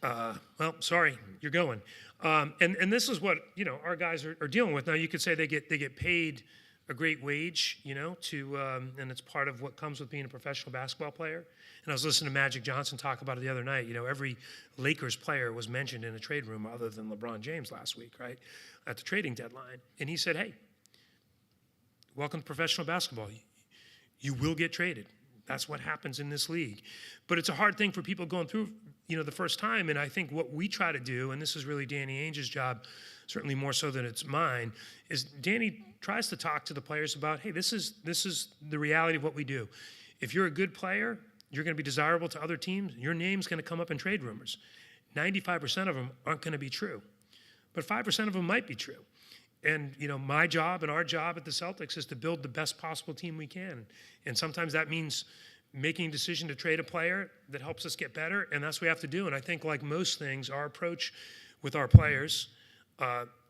Speaker 6: Well, sorry, you're going. And this is what, our guys are dealing with. Now, you could say they get paid a great wage, and it's part of what comes with being a professional basketball player. And I was listening to Magic Johnson talk about it the other night. Every Lakers player was mentioned in a trade room other than LeBron James last week, right, at the trading deadline. And he said, hey, welcome to professional basketball. You will get traded. That's what happens in this league. But it's a hard thing for people going through, the first time. And I think what we try to do, and this is really Danny Ainge's job, certainly more so than it's mine, is Danny tries to talk to the players about, hey, this is the reality of what we do. If you're a good player, you're going to be desirable to other teams. Your name's going to come up in trade rumors. 95% of them aren't going to be true, but 5% of them might be true. And, my job and our job at the Celtics is to build the best possible team we can. And sometimes that means making a decision to trade a player that helps us get better, and that's what we have to do. And I think, like most things, our approach with our players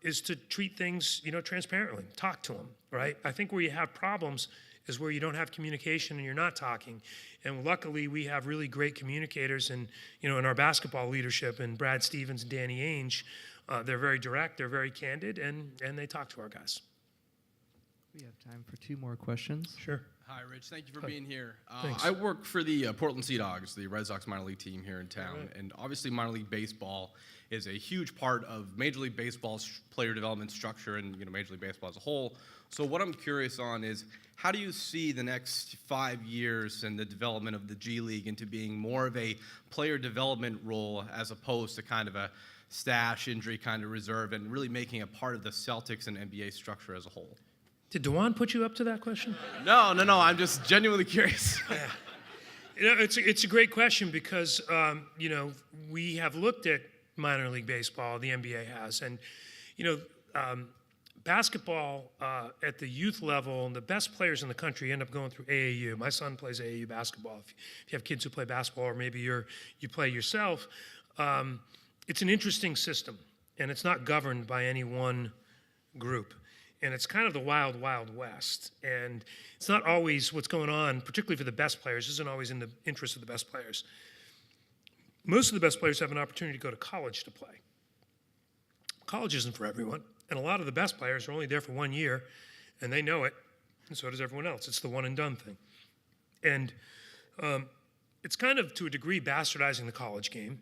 Speaker 6: is to treat things, transparently, talk to them, right? I think where you have problems is where you don't have communication and you're not talking. And luckily, we have really great communicators in our basketball leadership, and Brad Stevens and Danny Ainge. They're very direct, they're very candid, and they talk to our guys.
Speaker 10: We have time for 2 more questions.
Speaker 6: Sure.
Speaker 11: Hi, Rich. Thank you for being here.
Speaker 6: Thanks.
Speaker 11: I work for the Portland Sea Dogs, the Red Sox minor league team here in town.
Speaker 6: Right.
Speaker 11: And obviously minor league baseball is a huge part of Major League Baseball's player development structure and Major League Baseball as a whole. So what I'm curious on is, how do you see the next 5 years and the development of the G League into being more of a player development role as opposed to kind of a stash, injury kind of reserve, and really making a part of the Celtics and NBA structure as a whole?
Speaker 6: Did Dewan put you up to that question?
Speaker 11: No. I'm just genuinely curious.
Speaker 6: Yeah. It's a great question because, we have looked at minor league baseball, the NBA has, and, basketball at the youth level, and the best players in the country end up going through AAU. My son plays AAU basketball. If you have kids who play basketball, or maybe you play yourself, it's an interesting system, and it's not governed by any one group. And it's kind of the wild, wild west. And it's not always what's going on, particularly for the best players, isn't always in the interest of the best players. Most of the best players have an opportunity to go to college to play. College isn't for everyone. And a lot of the best players are only there for 1 year, and they know it, and so does everyone else. It's the one and done thing. And it's kind of, to a degree, bastardizing the college game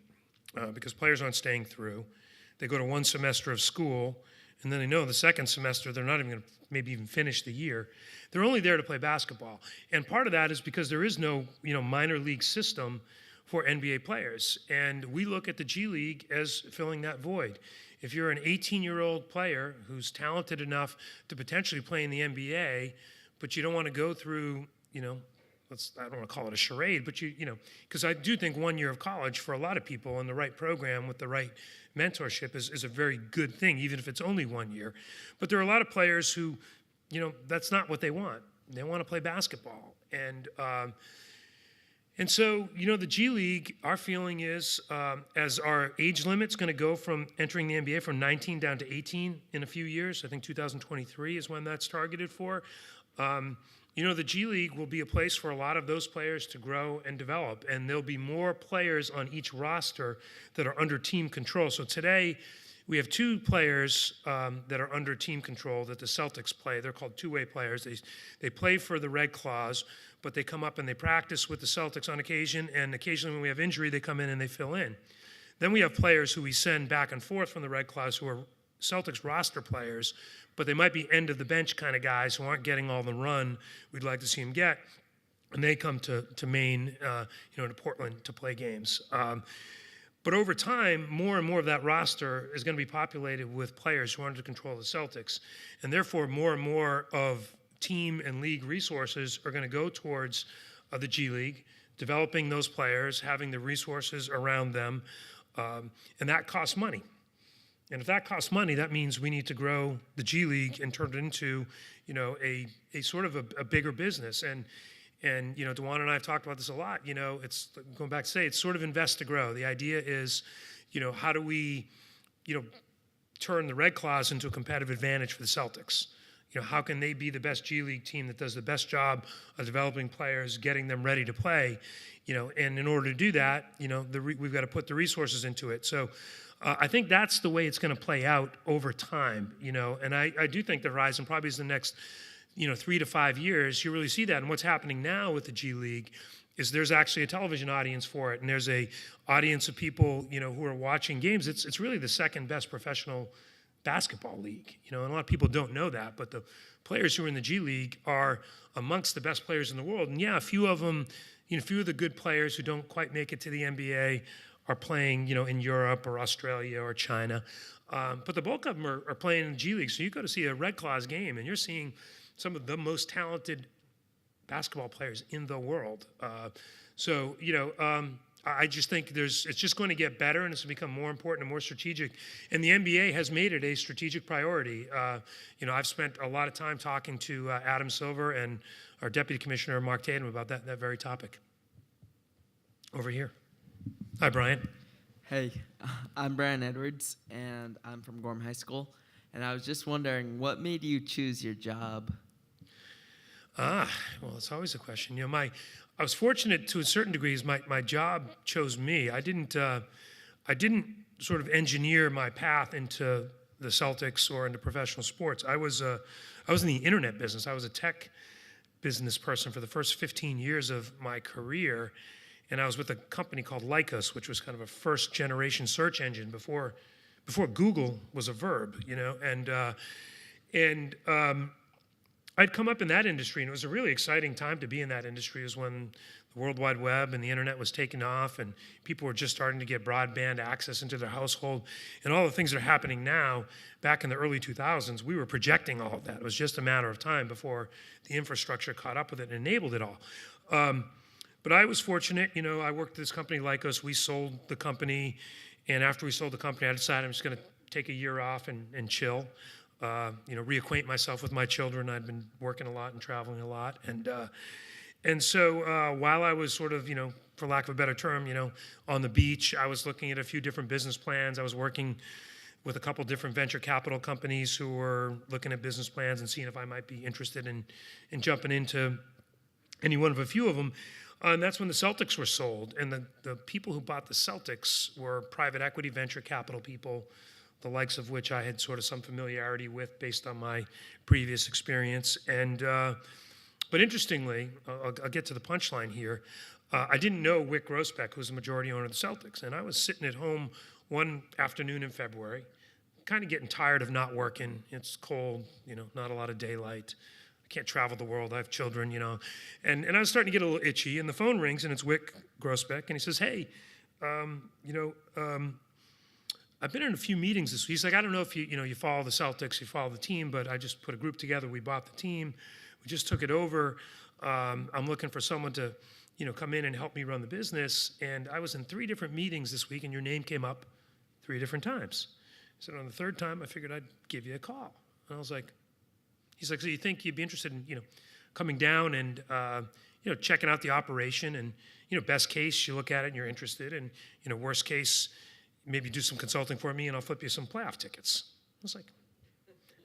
Speaker 6: because players aren't staying through. They go to 1 semester of school, and then they know the second semester they're not even going to maybe even finish the year. They're only there to play basketball. And part of that is because there is no, minor league system for NBA players. And we look at the G League as filling that void. If you're an 18-year-old player who's talented enough to potentially play in the NBA, but you don't want to go through, I don't want to call it a charade, but because I do think 1 year of college for a lot of people in the right program with the right mentorship is a very good thing, even if it's only 1 year. But there are a lot of players who, that's not what they want. They want to play basketball. And, And so, the G League, our feeling is, as our age limit's going to go from entering the NBA from 19 down to 18 in a few years, I think 2023 is when that's targeted for. The G League will be a place for a lot of those players to grow and develop, and there'll be more players on each roster that are under team control. So today, we have 2 players that are under team control that the Celtics play. They're called two-way players. They play for the Red Claws, but they come up and they practice with the Celtics on occasion, and occasionally when we have injury, they come in and they fill in. Then we have players who we send back and forth from the Red Claws who are Celtics roster players, but they might be end-of-the-bench kind of guys who aren't getting all the run we'd like to see them get, and they come to Maine, to Portland to play games. But over time, more and more of that roster is going to be populated with players who are under control of the Celtics, and therefore more and more of team and league resources are going to go towards the G League, developing those players, having the resources around them, and that costs money. And if that costs money, that means we need to grow the G League and turn it into, a sort of a bigger business. And DeJuan and I have talked about this a lot. It's going back to say it's sort of invest to grow. The idea is, how do we, turn the Red Claws into a competitive advantage for the Celtics? How can they be the best G League team that does the best job of developing players, getting them ready to play? And in order to do that, we've got to put the resources into it. So I think that's the way it's going to play out over time. And I do think the horizon probably is the next 3 to 5 years, you really see that. And what's happening now with the G League is there's actually a television audience for it, and there's a audience of people, who are watching games. It's really the second best professional basketball league, and a lot of people don't know that, but the players who are in the G League are amongst the best players in the world. And yeah, a few of them, a few of the good players who don't quite make it to the NBA are playing, in Europe or Australia or China. But the bulk of them are playing in the G League. So you go to see a Red Claws game, and you're seeing some of the most talented basketball players in the world. I just think it's just going to get better, and it's going to become more important and more strategic. And the NBA has made it a strategic priority. I've spent a lot of time talking to Adam Silver and our Deputy Commissioner, Mark Tatum, about that very topic. Over here. Hi, Brian.
Speaker 10: Hey, I'm Brian Edwards, and I'm from Gorham High School. And I was just wondering, what made you choose your job?
Speaker 6: Well, it's always a question. I was fortunate to a certain degree. My job chose me. I didn't sort of engineer my path into the Celtics or into professional sports. I was in the internet business. I was a tech business person for the first 15 years of my career, and I was with a company called Lycos, which was kind of a first-generation search engine before Google was a verb, and I'd come up in that industry, and it was a really exciting time to be in that industry. It was when the World Wide Web and the internet was taking off, and people were just starting to get broadband access into their household, and all the things that are happening now. Back in the early 2000s, we were projecting all of that. It was just a matter of time before the infrastructure caught up with it and enabled it all. But I was fortunate. I worked at this company, Lycos. We sold the company, and after we sold the company, I decided I'm just going to take a year off and chill. Reacquaint myself with my children. I'd been working a lot and traveling a lot. And so while I was sort of, for lack of a better term, on the beach, I was looking at a few different business plans. I was working with a couple different venture capital companies who were looking at business plans and seeing if I might be interested in jumping into any one of a few of them. And that's when the Celtics were sold. And the people who bought the Celtics were private equity venture capital people, the likes of which I had sort of some familiarity with based on my previous experience. But interestingly, I'll get to the punchline here. I didn't know Wick Grousbeck, who's the majority owner of the Celtics. And I was sitting at home one afternoon in February, kind of getting tired of not working. It's cold, not a lot of daylight. I can't travel the world. I have children, And I was starting to get a little itchy. And the phone rings, and it's Wick Grousbeck. And he says, hey, I've been in a few meetings this week. He's like, I don't know if you follow the Celtics, you follow the team, but I just put a group together. We bought the team. We just took it over. I'm looking for someone to, come in and help me run the business. And I was in 3 different meetings this week, and your name came up 3 different times. So on the 3rd time, I figured I'd give you a call. And I was like, he's like, so you think you'd be interested in, coming down and, checking out the operation, and best case you look at it and you're interested, and worst case maybe do some consulting for me and I'll flip you some playoff tickets. I was like,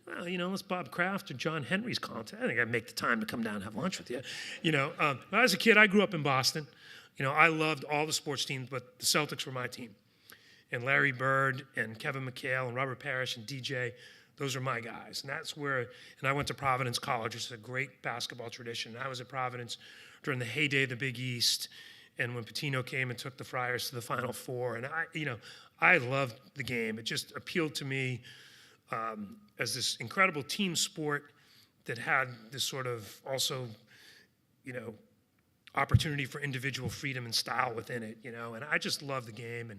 Speaker 6: well, unless Bob Kraft or John Henry's calling, I think I'd make the time to come down and have lunch with you. When I was a kid, I grew up in Boston. I loved all the sports teams, but the Celtics were my team. And Larry Bird and Kevin McHale and Robert Parrish and DJ, those are my guys. And that's where, and I went to Providence College, which is a great basketball tradition. I was at Providence during the heyday of the Big East, and when Pitino came and took the Friars to the Final Four. And I loved the game. It just appealed to me as this incredible team sport that had this sort of also, opportunity for individual freedom and style within it, and I just love the game. And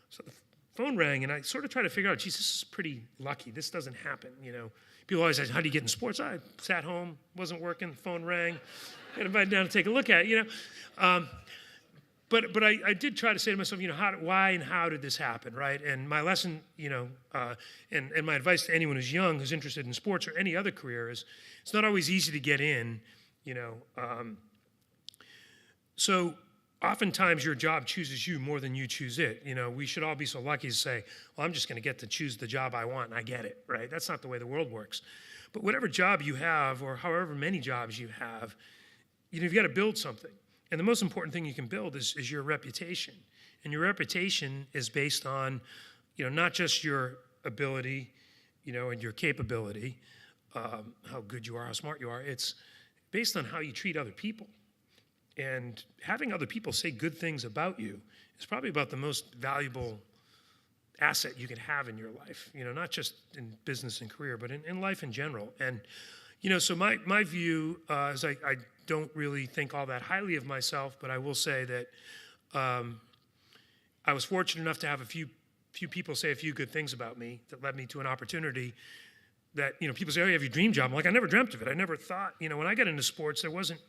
Speaker 6: so the phone rang, and I sort of tried to figure out, geez, this is pretty lucky. This doesn't happen, People always ask, how do you get in sports? I sat home, wasn't working, the phone rang, got invited down to take a look at it, But I did try to say to myself, why and how did this happen, right? And my lesson, and my advice to anyone who's young, who's interested in sports or any other career is, it's not always easy to get in, So oftentimes your job chooses you more than you choose it. We should all be so lucky to say, well, I'm just going to get to choose the job I want, and I get it, right? That's not the way the world works. But whatever job you have, or however many jobs you have, you've got to build something. And the most important thing you can build is your reputation. And your reputation is based on, not just your ability, and your capability, how good you are, how smart you are. It's based on how you treat other people. And having other people say good things about you is probably about the most valuable asset you can have in your life, not just in business and career, but in life in general. And, so my view is I don't really think all that highly of myself, but I will say that I was fortunate enough to have a few people say a few good things about me that led me to an opportunity that, people say, oh, you have your dream job. I'm like, I never dreamt of it. I never thought, when I got into sports, there wasn't,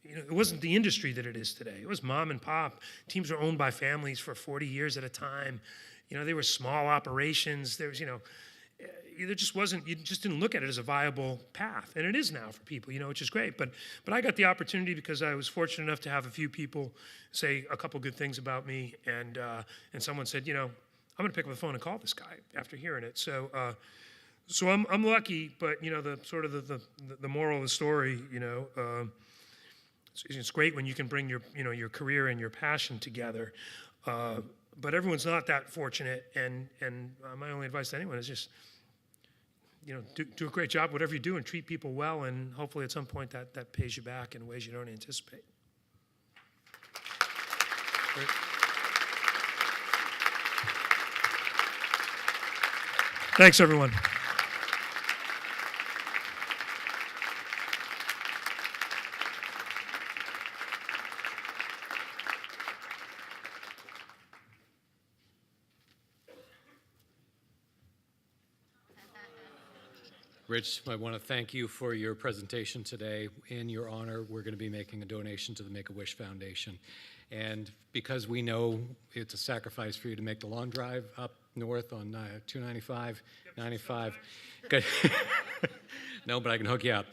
Speaker 6: it wasn't the industry that it is today. It was mom and pop. Teams were owned by families for 40 years at a time. They were small operations. There was, there just wasn't, you just didn't look at it as a viable path. And it is now for people, which is great. But I got the opportunity because I was fortunate enough to have a few people say a couple good things about me. And someone said, I'm going to pick up the phone and call this guy after hearing it. So I'm lucky, but, the sort of the moral of the story, it's great when you can bring your career and your passion together, but everyone's not that fortunate. And my only advice to anyone is just, do a great job, whatever you do, and treat people well, and hopefully at some point that pays you back in ways you don't anticipate. Great. Thanks, everyone.
Speaker 2: Rich, I want to thank you for your presentation today. In your honor, we're going to be making a donation to the Make-A-Wish Foundation. And because we know it's a sacrifice for you to make the long drive up north on 295, 95. Good. No, but I can hook you up.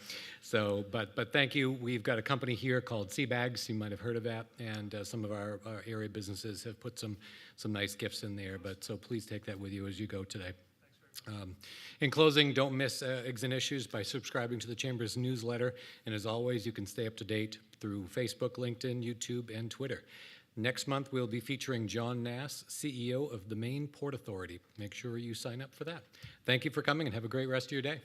Speaker 2: So, but thank you. We've got a company here called Seabags. You might have heard of that. And some of our area businesses have put some nice gifts in there. But so please take that with you as you go today. In closing, don't miss Eggs and Issues by subscribing to the Chamber's newsletter. And as always, you can stay up to date through Facebook, LinkedIn, YouTube, and Twitter. Next month, we'll be featuring John Nass, CEO of the Maine Port Authority. Make sure you sign up for that. Thank you for coming, and have a great rest of your day.